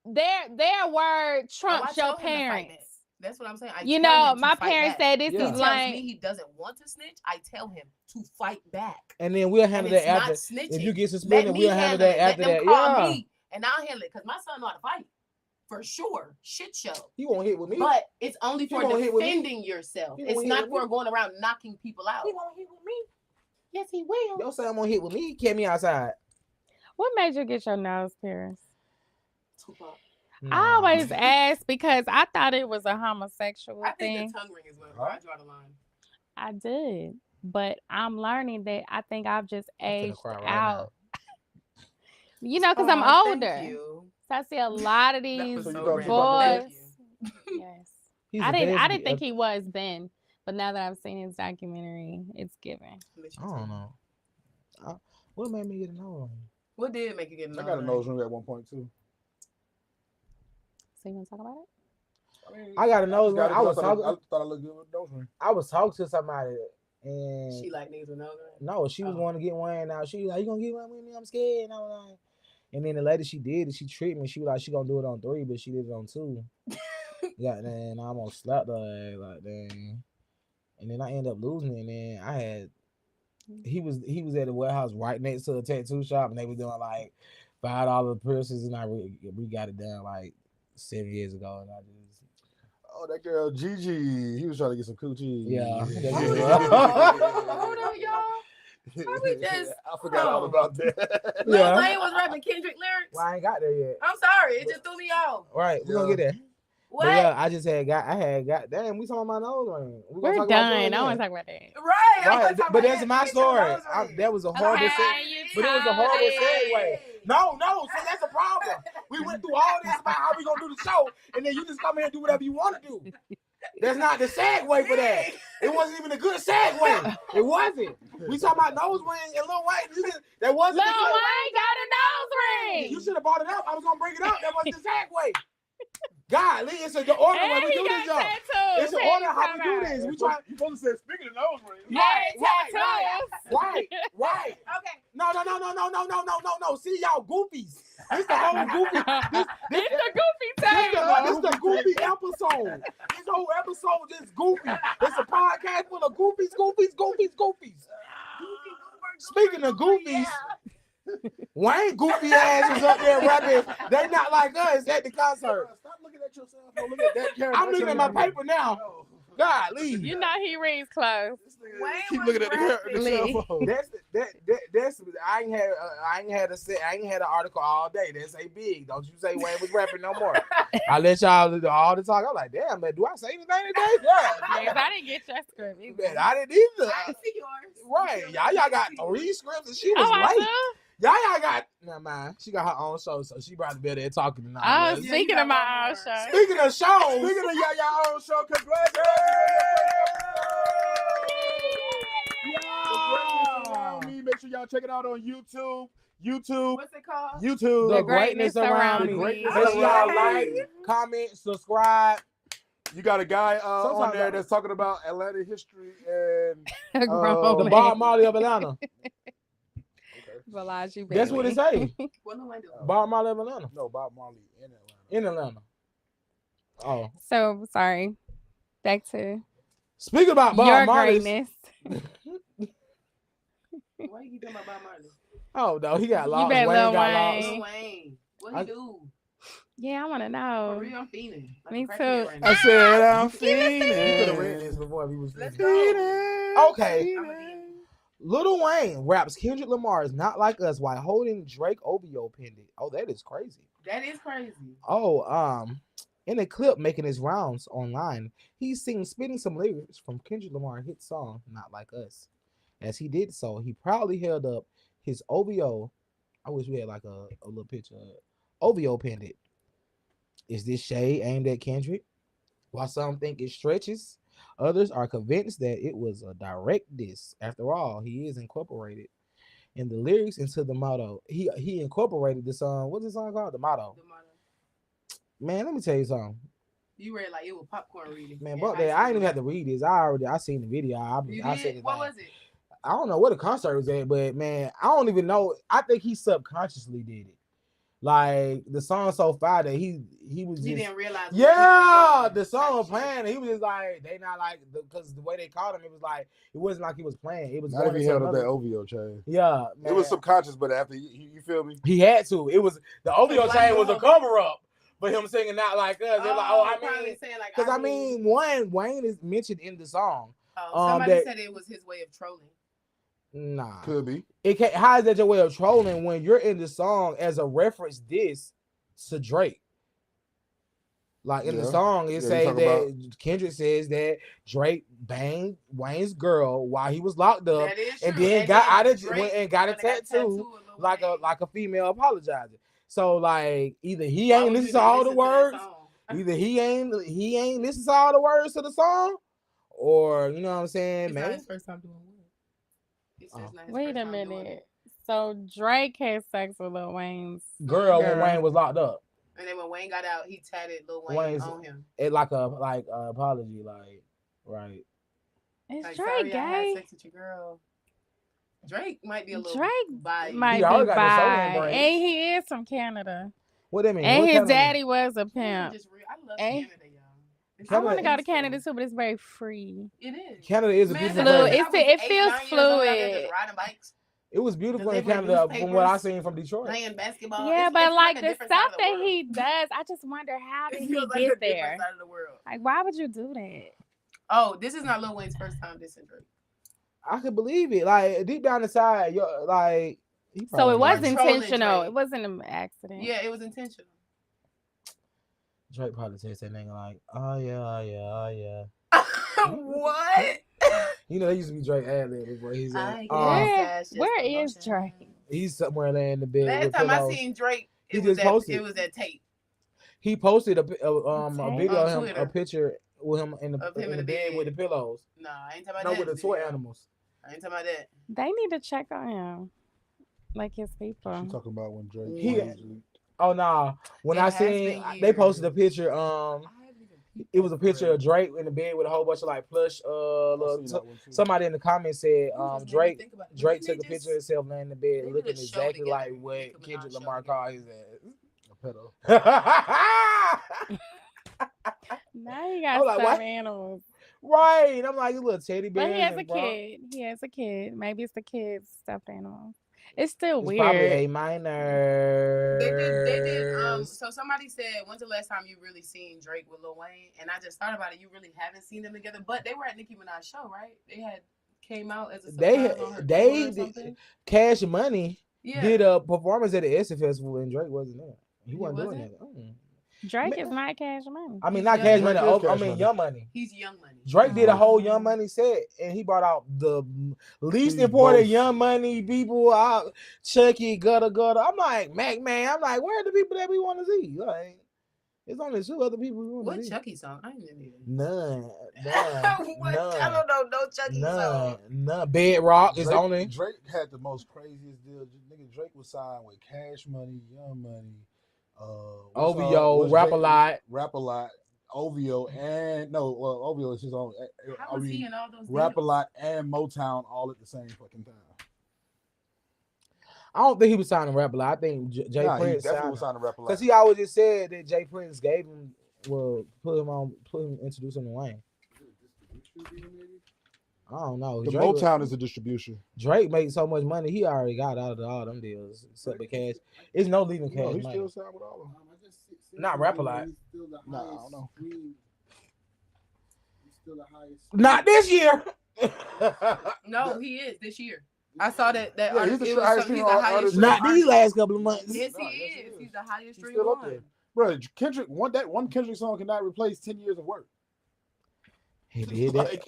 their word Oh, trumps I your told him to fight parents. back. That's what I'm saying. I You tell know, him to my fight parents back. said this Yeah. He is tells like, me he doesn't want to snitch. I tell him to fight back. And then we'll And handle it's that not after. snitching. If you get Let suspended, me we'll handle that it. after Let that. them call Yeah. me, and I'll handle it. Because my son know how to fight. For sure. Shit show. He won't hit with me. But it's only He for won't hit with me. defending yourself. He It's won't hit not with for going around knocking people out. He won't hit with me. Yes, he will. Your son won't hit with me. He kept me outside. what made you get your nose pierced? Tupac. I always ask because I thought it was a homosexual I think thing. the tongue ring is where I draw the line. I did, but I'm learning that I think I've just I'm finna aged cry right out. You know, because I'm Aw, older. Thank you. So I see a lot of That these was So you so thought random. Tupac was Thank boys. you. Yes. He's I a didn't lesbian. think he was then, but now that I've seen his documentary, it's given. I don't know. What made me get a nose ring? What did make you get a I nose got a ring? nose ring at one point too. So you want to talk about it? I got a nose ring. I was I talking. thought I looked good with a nose ring. I was talking to somebody, and She like niggas with nose ring? no, she was Oh. going to get one. Now she was like, "You gonna get one with me? I'm scared." And I was like, and then the lady she did it. She tricked me. She was like, "She gonna do it on 3, but she did it on 2." Yeah, then I almost slapped her ass, like dang. And then I ended up losing it. And then I had he was at the warehouse right next to a tattoo shop, and they was doing like $5 piercings, and we got it done like 7 years ago, and I just. Oh, that girl Gigi, he was trying to get some coochie. Yeah. Hold on, y'all. How we just- I forgot all about that. Lil Wayne was rapping Kendrick lyrics? Well, I ain't got there yet. I'm sorry. It just threw me off. Right, we're gonna Yeah. get there. What? But yeah, I just had got. Damn, we talking about nose ring. We're done. I want to talk about that. Right. I Right, was talking but about that's that. my Get your story. nose ring. That was a horrible Okay, segue. you But it was a told horrible it. segue. No, so that's a problem. We went through all this about how we gonna do the show, and then you just come here and do whatever you want to do. That's not the segue for that. It wasn't even a good segue. It wasn't. We talking about nose ring and Lil Wayne. That wasn't Lil the good. Wayne got a nose ring. You should have brought it up. I was gonna bring it up. That wasn't the segue. God, it's the order And when we he do got this, y'all. tattoos. It's the Hey, order how we come do on. this. We try. You supposed to say speaking of nose ring. Hey, tattoos. Right. Okay. No. No. See y'all goofies. This the whole goofy. It's the goofy time. This the goofy episode. This whole episode just goofy. It's a podcast full of goofies. Speaking of goofies, Wayne goofy ass was up there rapping. They not like us at the concert. Stop looking at yourself. Don't look at that camera. I'm looking at my paper now. God, leave. You know he reads close. Keep looking at the cell phone. That's I ain't had an article all day. That say big. Don't you say Wayne was rapping no more. I let y'all do all the talk. I'm like, damn, man, do I say anything today? Yes, I didn't get your script either. Man, I didn't either. I see yours. Right. Y'all got 3 scripts and she was late. Y'all got never mind. She got her own show, so she probably better at talking than I. Oh, speaking of my own show. Speaking of shows. Speaking of y'all own show, congratulations. Make sure y'all check it out on YouTube. What's it called? YouTube. The greatness around me. Make sure y'all like, comment, subscribe. You got a guy on there that's talking about Atlanta history and the Bob Marley of Atlanta. That's what it say. Bob Marley of Atlanta. No, Bob Marley in Atlanta. Oh. So sorry. Back to speaking about Bob Marley. Greatness. Why you talking about Bob Marley? Oh no, he got lost. Wayne got lost. Lil Wayne. What he do? Yeah, I want to know. For real, I'm feeling. Me too. Right I said I'm He feeling. could have read this before he was Let's feeling. go. Okay. Lil Wayne raps Kendrick Lamar is not like us while holding Drake OVO pendant. Oh, that is crazy. That is crazy. Oh, in a clip making his rounds online, he's spitting some lyrics from Kendrick Lamar's hit song "Not Like Us." As he did so, he proudly held up his OVO. I wish we had like a little picture of OVO pendant. Is this shade aimed at Kendrick? While some think it stretches, others are convinced that it was a direct diss. After all, he is incorporated in the lyrics into the motto. He incorporated the song. What's the song called? The motto. Man, let me tell you something. You read like it was popcorn reading. Man, but that I ain't even have to read this. I seen the video. I seen it. What was it? I don't know what the concert was at, but man, I don't even know. I think he subconsciously did it. Like the song so fire that he was just, didn't realize. Yeah, the song was playing. And he was just like they not like because the way they called him, it was like it wasn't like he was playing. It was not if he held up that OVO chain. Yeah, man. It was subconscious, but after you feel me, he had to. It was the OVO chain was a cover up, but him singing "Not Like Us." They're like, because I mean, Wayne is mentioned in the song. Somebody said it was his way of trolling. Nah, could be. How is that your way of trolling when you're in the song as a reference diss to Drake? Like in the song, it says that Kendrick says that Drake banged Wayne's girl while he was locked up, and then got out of and got a tattoo like a female apologizing. So like either he ain't listen to all the words, either he ain't listen to all the words to the song, or you know what I'm saying, man. His first time doing what? Wait a minute. So Drake had sex with Lil Wayne's girl when Wayne was locked up. And then when Wayne got out, he tatted Lil Wayne on him. It like a apology, like right. Is like, Drake sorry, gay? I had sex with your girl. Drake might be a little bi, and he is from Canada. What that mean? And what his Canada daddy was a pimp. I love Canada, y'all. I want to go to Canada too, but it's very free. It is. Canada is a beautiful place. It feels fluid. Riding bikes. It was beautiful in Canada from what I seen from Detroit. Playing basketball. Yeah, but like the stuff that he does, I just wonder how did he get there? Like, why would you do that? Oh, this is not Lil Wayne's first time dissing Drake. I could believe it. Like deep down inside, you're like. So it was intentional. It wasn't an accident. Yeah, it was intentional. Drake probably says that nigga like, oh yeah. What? You know, they used to be Drake ad-lib before he's where is Drake? He's somewhere there in the bed. Last time I seen Drake, it was that tape. He posted a video of him, a picture with him in the bed with the pillows. No, I ain't talking about that. No, with the toy animals. I ain't talking about that. They need to check on him, like his people. She talking about when Drake. Oh no! When I seen they posted a picture, It was a picture of Drake in the bed with a whole bunch of like plush. Somebody in the comments said Drake took a picture of himself laying in the bed looking exactly like what Kendrick Lamar called his ass. A pedo. Now you got stuffed animals. Right. I'm like, you little teddy bear. But he has a kid. He has a kid. Maybe it's the kid's stuffed animal. It's still weird. Probably A minor. They did. So somebody said, when's the last time you really seen Drake with Lil Wayne? And I just thought about it. You really haven't seen them together, but they were at Nicki Minaj's show, right? They had came out as a surprise on her tour or something. Cash Money did a performance at the Essence Festival, and Drake wasn't there. He wasn't doing that. Drake is not Cash Money. I mean, not Cash Money. I mean, Young Money. He's Young Money. Drake did a whole Young Money set, and he brought out the least important Young Money people out. Chucky, Gutter. I'm like, Mac Man. I'm like, where are the people that we want to see? Like, it's only 2 other people we want to see. What Chucky song? I didn't even. None. I don't know no Chucky song. None. Bedrock is only. Drake had the most craziest deal. Nigga, Drake was signed with Cash Money, Young Money. OVO, Rap a Lot, OVO, and OVO is his own. How was he in all those Rap a deals? Lot and Motown all at the same fucking time. I don't think he was signing Rap a Lot. I think Jay Prince definitely was signing Rap a Lot because he always just said that Jay Prince gave him, introduce him to Wayne. I don't know. The Motown is a distribution. Drake made so much money, he already got out of all them deals except the Cash. It's no leaving Cash He's money. still signed with all of them. Not Rap a Lot. Nah, I don't know. Not this year. No, he is this year. I saw that. He's the highest. Not these last couple of months. Yes, he is. He's the highest stream still up one. there. Bro, Kendrick, one Kendrick song cannot replace 10 years of work. He did that.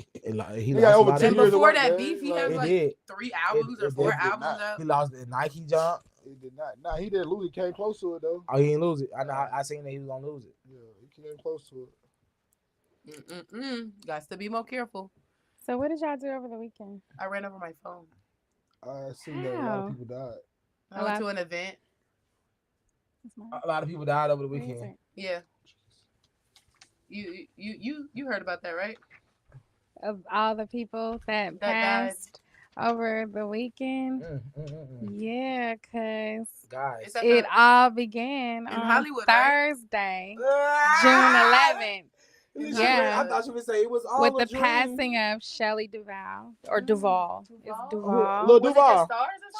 He got over 10 years before of that work, beef, he man. had like 3 albums or 4 albums out. He lost the Nike jump. He did not. Nah, he didn't lose. He came close to it though. Oh, he didn't lose it. I seen that he was gonna lose it. Yeah, he came close to it. Got to be more careful. So what did y'all do over the weekend? I ran over my phone. I seen that a lot of people died. I went to an event. A lot of people died over the weekend. Yeah. You heard about that, right? Of all the people that passed over the weekend. Yeah, because it all began on Hollywood, Thursday, June 11th. Yeah, I thought you would say it was all with the passing of Shelley Duvall or Duvall. It's Duvall. Lil Duvall.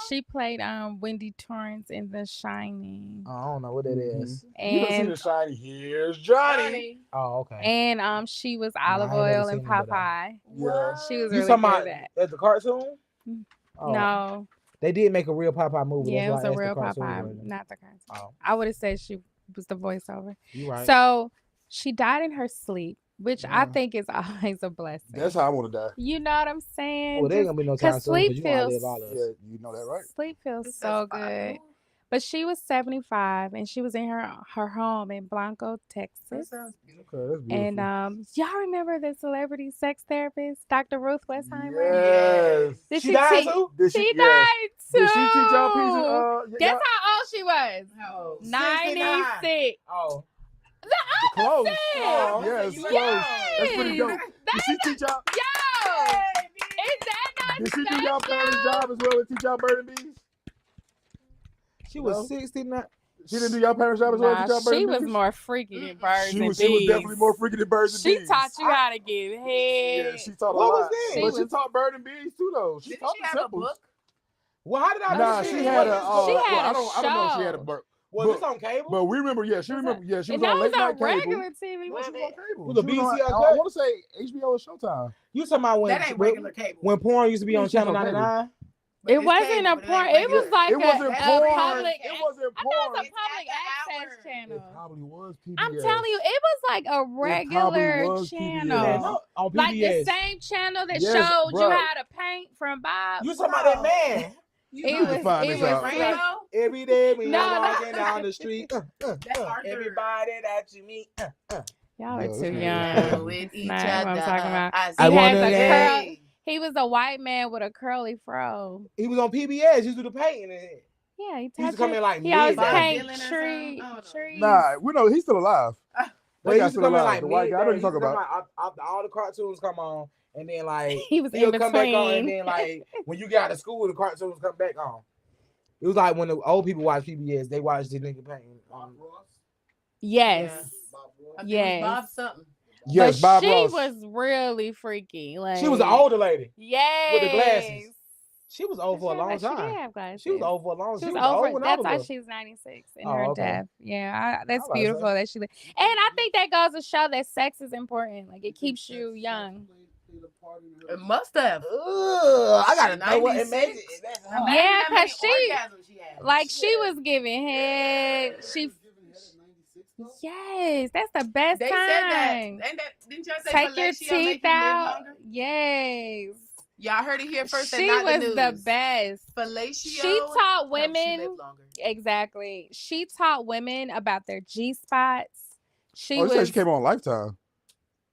She played Wendy Torrance in The Shining. I don't know what that is. You don't see The Shining. Here's Johnny. Oh, okay. And she was Olive Oil in Popeye. Yeah, she was You really talking good about at that. as the cartoon? Oh. No. They did make a real Popeye movie. Yeah, it was That's a why I real asked the cartoon Popeye, version. not the cartoon. Oh. I would have said she was the voiceover. You right. So she died in her sleep, which I think is always a blessing. That's how I want to die. You know what I'm saying? Well, there ain't gonna be no time soon because you want to live all of us. Yeah, you know that, right? Sleep feels so good. But she was 75 and she was in her home in Blanco, Texas. Okay, that's beautiful. And y'all remember the celebrity sex therapist, Dr. Ruth Westheimer? Yes. Did She died too? She died too. Did she teach y'all pieces? Guess how old she was? Oh, 96. Oh. The close. opposite. Oh, yes, close. That's pretty dope. Did she teach y'all? Yo, is that not Did she do y'all special? parents' job as well as teach y'all bird and bees? She was 69. She didn't do y'all parents' job as well as teach y'all bird She and bees? was more freaky than birds and bees. She was definitely more freaky than birds and bees. She taught you how to get head. Yeah, she taught a What lot. was that? But she taught bird and bees too, though. She Didn't taught she the have a simples. book? Well, how did I Nah, know she had a. She had I a don't know if she had a show. book. Was this on cable? But we remember, she remember, she was And on that late was night on cable. regular TV, No, she was wasn't on it? cable. Was the She was on- BCI I cut? want to say HBO or Showtime. You talking about That ain't regular cable. when porn used to be on It's just Channel on cable. 99? But It it's wasn't cable, a but it porn. ain't It was regular. like It wasn't a porn. public. It wasn't I thought it porn. was a public It's at the access hour. channel. It probably was PBS. I'm telling you, it was like a regular was PBS. channel. Yeah, no, on Like the PBS. same channel that Yes, showed you bruh. how to paint from Bob. You talking about that man? It was find this out. Rainbow? Every day when No, you're no. walking down the street, Arthur. everybody that you meet. Y'all are No, too it's young. With each Not what I'm other. talking about. I I He wanna has a get- curl. He was a white man with a curly fro. He was on PBS. He used to do the painting. Yeah, he He used to come in like He always midnight. paint Dylan or something? trees. I don't know. Trees. Nah, we know he's still alive. But That he guy used to still come in alive. like The white guy. I know you're talking about. After all the cartoons come on, and then like He was in he'll come back on, and between. then like when you get out of school, the cartoons come back on. It was like when the old people watch PBS, they watch the nigga painting. Yes. I think it was Yes. Bob something. Yes, But Bob she Ross. was really freaky. Like She was an older lady Yes. with the glasses. She was old for a long She did time. have glasses. She was old for a long time. She was old when I that's was why little. she's 96 in Oh, her okay. death. Yeah, that's like beautiful that. that she lived. And I think that goes to show that sex is important. Like it keeps you young. It must have. I gotta know what it 96? made it. Yeah, How many 'cause she- orgasms she had. Like she was giving head. Yes, that's the best They time. said that. Ain't that? Didn't y'all say Take your fellatio make teeth you live out. longer? Yes. Y'all heard it here first. She and not was the the news. best. Fellatio. She taught helps you women live longer. exactly. She taught women about their G spots. She Oh, you was. said she came on Lifetime.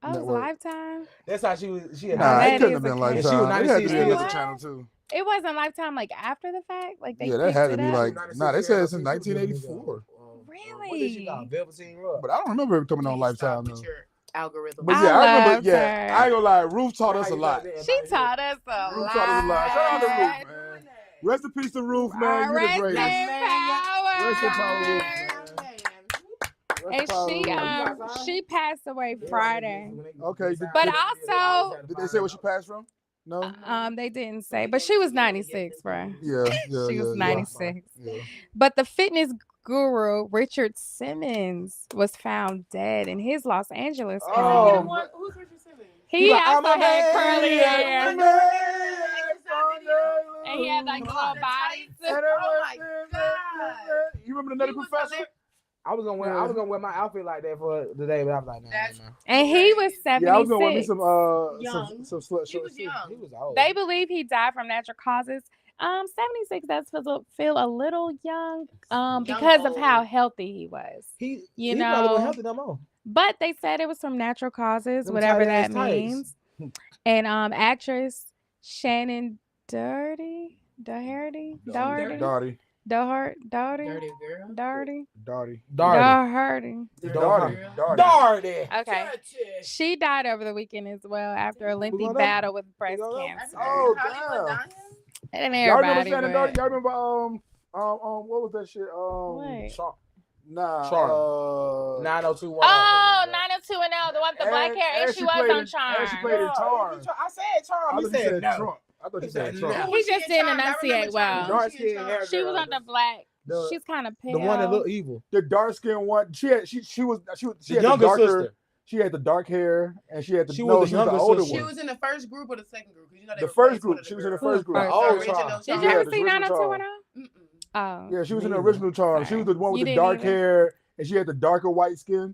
Oh, it was Network. Lifetime. That's how she was. She had Nah, that it couldn't is have been a Lifetime. She was It had to 96 be another still. channel too. It wasn't Lifetime like after the fact. Like they Yeah, that picked had to it be up? like. Nah, they said it's in 1984. What did she got? Velveteen Rug. But I don't remember it coming on Please Lifetime stop though. with your algorithm. But I yeah, I remember. loved Yeah, her. I ain't gonna lie. Ruth taught us a lot. She taught us a Ruth lot. taught us a lot. Shout out to Ruth, man. Rest in peace to Ruth, man. You the Rest in greatest. power. Rest in power, Ruth, man. And Rest in power, Ruth. she passed away Friday. Okay, But also, Did they say where she passed from? No. they didn't say, but she was 96, bro. Yeah, She was yeah. 96. Yeah. But the fitness guru Richard Simmons was found dead in his Los Angeles Oh, home. Who's Richard Simmons? He like, also I'm a had curly man, hair, I'm a and he had like a little body. Oh my God. You remember the Nutty He was Professor? hilarious. I was gonna wear my outfit like that for today, but I was like, nah, That's- nah. And he was 76. Yeah, I was gonna want me some Young. some sweatshirts. He was too. young. He was old. They believe he died from natural causes. 76 does feel a little young, because of old. how healthy he was. he You probably wasn't know, healthy no more. but they said it was from natural causes, Them whatever tight-ass that tights. means. And actress Shannon Doherty, Dirty Darty. girl. Darty. Okay. She died over the weekend as well after a lengthy gonna- battle with breast gonna- cancer. Oh, Hollywood damn. dying? And Y'all remember everybody. Shannon but- Darty? Y'all remember what was that shit? What? Nah. Charm. 90210. Oh, 90210, the one with the black hair, and she was played on in- Charm. And she played in Charm. I said Charm. I He thought you said said no. Trump. I thought you He said said Trump. no. He just didn't enunciate well. Dark skin hair. She was girl. on the black. The- She's kind of pale. The one that looked evil. The dark skinned one. She The had the younger darker. sister. She had the dark hair, and she had the She was the younger older sister. She one. was in the first group or the second group? 'Cause you know they The replaced first one group. of She was in the Who? first group. First. Oh, original Charm. Did you Yeah, ever the see original 90210? Mm-mm. Oh. Yeah, she was in the Me original Charm. She was the one with You the didn't dark either? hair, and she had the darker white skin.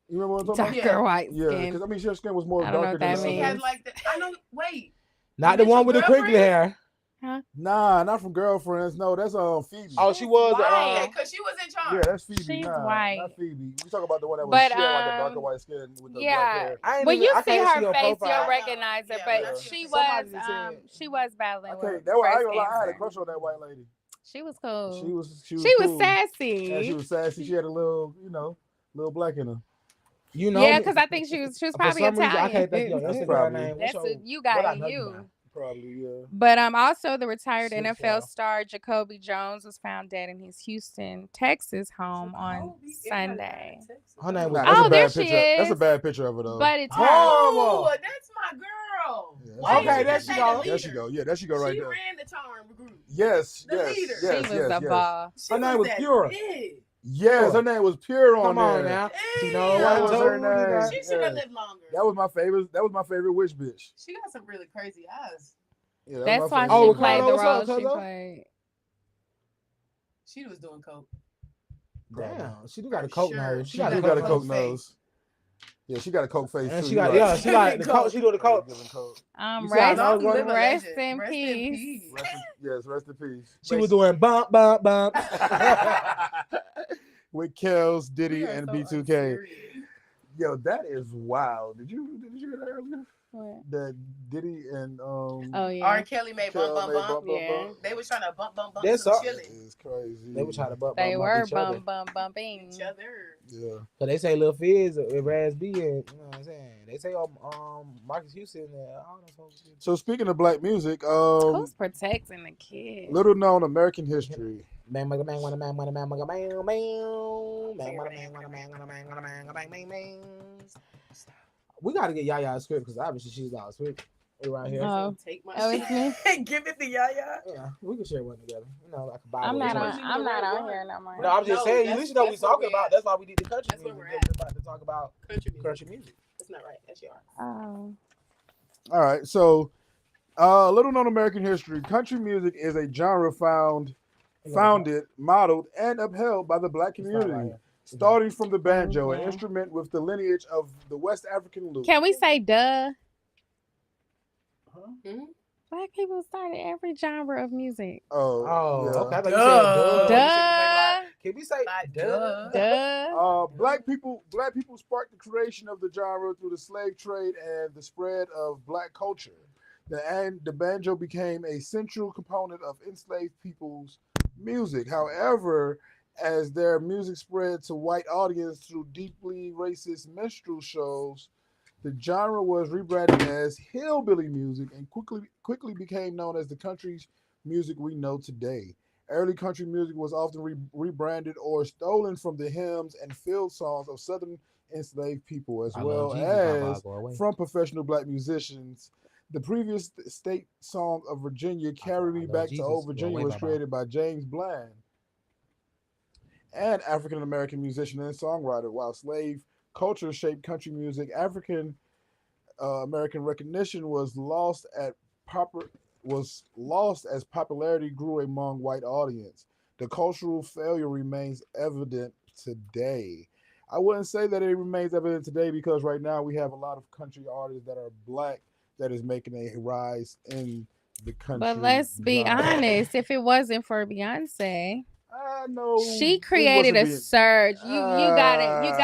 You remember what I'm talking Darker about? white Yeah, skin. because I mean, her skin was more I don't know darker what than that the She means. other. had like the. I know. Wait. Not the Is one your with the crinkly girlfriend? hair. Nah, not from Girlfriends. No, that's Phoebe. Oh, she was. Yeah, because she was in Charm. Yeah, that's Phoebe. She's nah, white. Not Phoebe. We talk about the one that was But, she had like a darker white skin with the black yeah. hair. I ain't When even- you I see can't her face, profile. you'll recognize her. Yeah, But yeah. she Somebody was, just said- she was battling Okay, with that was I breast ain't gonna lie. I had a cancer. crush on that white lady. She was cool. She was She was cool. sassy. Yeah, she was sassy. She had a little, little black in her. You know, Yeah, me- because I think she was for probably some reason, Italian. I can't think of your Instagram Probably. name. That's What's what your- you what I got know in you you. by? Probably, yeah. But also the retired Shit, NFL y'all. star Jacoby Jones was found dead in his Houston, Texas home on Sunday. Her name was. Nah, that's Oh, a there bad she picture. That's a is. bad picture of her though. But it's Oh, that's my girl. Yeah, Why that's did okay, you there just she say go. the There leader? she go. Yeah, there she go right She there. ran the Charm group. Yes, The yes, leader. yes, she was yes, a yes. ball. Her name was that Pure. big. Yes, her name was Pure on Come on there. now. Damn. You know That what? was her name. She should have Yeah. lived longer. That was my favorite. That was my favorite witch bitch. She got some really crazy eyes. Yeah, that That's was why my she Oh, favorite. played Ricardo, the what's up, role she Cuzzo? played. She was doing coke. Damn, she do got a For coke sure. nose. She got do a got a coke coke face. nose. Yeah, she got a coke face And too. she You got right. she like the coke. She do the coke. Giving coke. You see how Rest, I was going? rest Legend. in Rest peace. Yes, rest in peace. She was doing bump, bump, bump. With Kels, Diddy, We are and so B2K. unserious. Yo, that is wild. Did you hear that earlier? What? That Diddy and Oh R. yeah, Kelly made Kel bump, made bump, bump. Yeah. They was trying to bump That's some all- that chili. is crazy. They were trying to bump, they bump, were each other. bumping. Each other. Yeah. So they say Lil Fizz, Raz B, and you know what I'm saying. They say Marcus Houston and all those folks. So speaking of black music, Who's protecting the kids? little known American history. Bang, bang, bang, bang, bang, bang, bang, bang, bang, bang, bang, bang, bang. We gotta get Yaya a script because obviously she's out of script right here. Oh, Take my it's me. shit. Give it to Yaya. Yeah, we can share one together. You know, like a Bible. I'm not or on. something. I'm not on here no more. No, I'm just No, saying. At least you know what we that's where talking we about. at. That's why we did the country That's where music. we're at. We're about to talk about Country music. music. That's not right. That's yours. Oh. All right, so little known American history. Country music is a genre founded, modeled, and upheld by the black community, starting from the banjo, an instrument with the lineage of the West African lute. Can we say duh? Mm-hmm. Black people started every genre of music. Oh, yeah. Okay. I thought you said duh. Duh. Can we say Like, duh? Duh. Black people sparked the creation of the genre through the slave trade and the spread of black culture. The banjo became a central component of enslaved people's music. However, as their music spread to white audience through deeply racist minstrel shows, the genre was rebranded as hillbilly music and quickly became known as the country music we know today. Early country music was often rebranded or stolen from the hymns and field songs of Southern enslaved people, as well as from professional black musicians. The previous state song of Virginia, Carry Me Back to Old Virginia, was created by James Bland, an African American musician and songwriter. While slave culture shaped country music, African American recognition was lost as popularity grew among white audience. The cultural failure remains evident today. I wouldn't say that it remains evident today because right now we have a lot of country artists that are black that is making a rise in the country. But let's be genre. honest. If it wasn't for Beyonce, I know she created a surge. You gotta admit.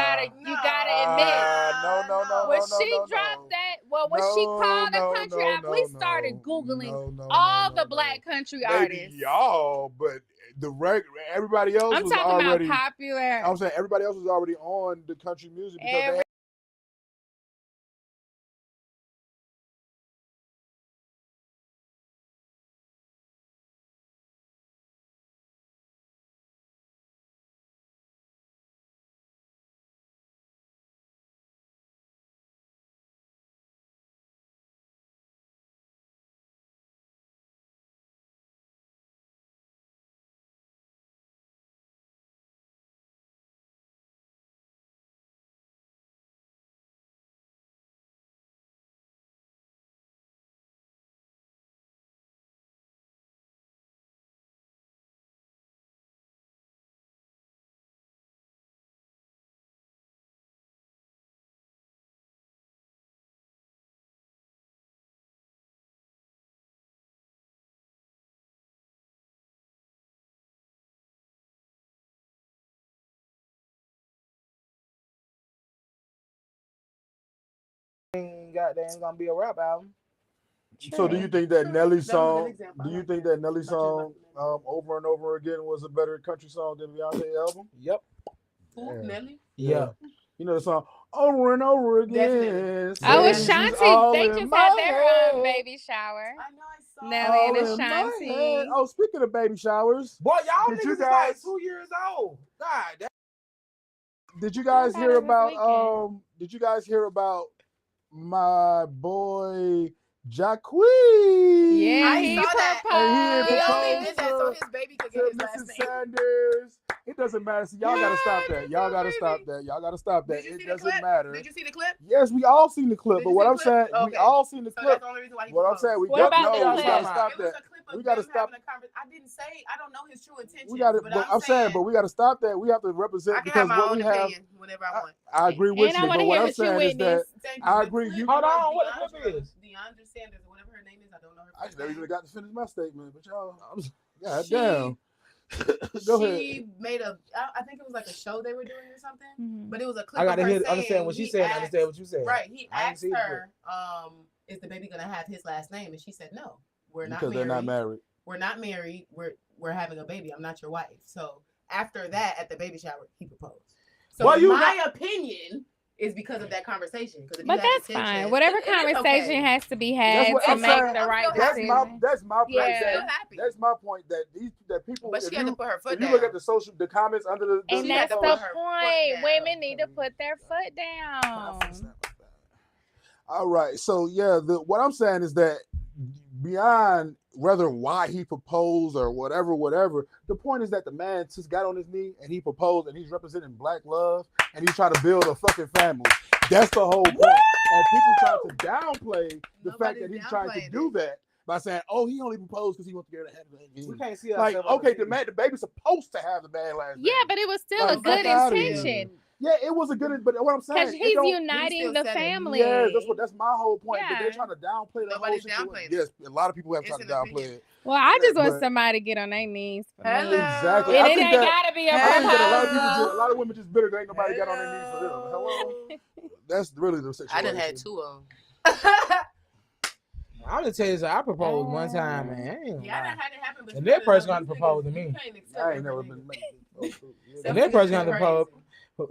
No. When she dropped that, when she called the country out, we started Googling all the black country artists. Y'all, but everybody else I'm was talking already about popular. I'm saying everybody else was already on the country music because they goddamn gonna be a rap album. So do you think that Nelly's That was a song? good example. Do I you like think that. that Nelly's song over and over again was a better country song than Beyonce's album? Yep. Who, Nelly? Yeah. You know the song over and over again. I was She's Shanti. all They in just my had their head. baby shower. I know I saw Nelly All and in my Ashanti. head. Oh, speaking of baby showers, Boy, y'all Did you niggas is guys- like 2 years old. God, that did you guys What hear about this about Did you guys hear about my boy Jacquees? Yeah, I he saw that. proposed. He only proposed did that so his baby could get to his last Mrs. name. Sanders. It doesn't matter. See, y'all gotta stop that. Y'all gotta stop that. Y'all gotta stop that. Did you It see the doesn't clip? matter. Did you see the clip? Yes, we all seen the clip, Did but you what see I'm the saying, clip? we Okay. all seen the So clip. that's the only reason why he What I'm proposed. saying, we What got about the no, we gotta clip? stop It was that. a clip of We gotta them stop. having a conversation. I didn't say, I don't know his true intentions. We gotta. but But I'm saying, but we gotta stop that. We have to I represent can because have my what own we have. opinion whenever I want. I agree with And I you, wanna but what hear I'm what you saying is that witnessed. Thank I The agree. clip You- Hold was on, what the clip DeAndre- is? DeAndre Sanders or whatever her name is. I don't know her. I first never name. even got to finish my statement, but y'all, God She- damn. Go ahead. She made I think it was like a show they were doing or something, Mhm. but it was a clip I gotta of her hear, saying, understand what she he said, and asked- understand what you said. Right, he I ain't asked seen the her, is the baby gonna have his last name? And she said, no, we're not Because they're not married. We're not married. We're having a baby. I'm not your wife. So after that, at the baby shower, he proposed. So Well, you my opinion is because of that conversation. But that's fine. Whatever conversation has to be had what to I'm make saying. the right That's decision. my point. Yeah. That's my point. That people. But she had to put her foot if down. you look at the comments under the And that's the point. Women need to put their foot down. All right. So yeah, what I'm saying is that beyond whether why he proposed or whatever, the point is that the man just got on his knee and he proposed and he's representing black love and he's trying to build a fucking family. That's the whole point. And people try to downplay the fact that he's trying to do that by saying, "Oh, he only proposed because he wants to get ahead of the We can't see like, okay, the baby's supposed to have the bad last name. Yeah, but it was still Like, a good fuck outta here. intention. Yeah, it was a good, but what I'm saying, Because he's uniting the family. Yeah, that's my whole point. Yeah. But they're trying to downplay the whole situation. Yes, a lot of people have tried to downplay it. Well, I just want somebody to get on their knees. Exactly. And it ain't gotta be a proposal. A lot of women just bitter. Ain't nobody got on their knees for them. Hello. That's really the situation. I done had 2 of them. I'm gonna tell you, I proposed one time, man. Yeah, I done had it happen. But and that person gonna propose to me. I ain't never been. And that person gonna propose.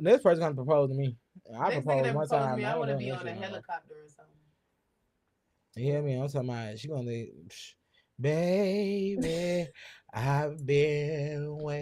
This person gonna propose to me. I Next proposed nigga one propose to time. me, I want to be on a helicopter or something. You hear me? I'm talking about she gonna, baby, I've been waiting.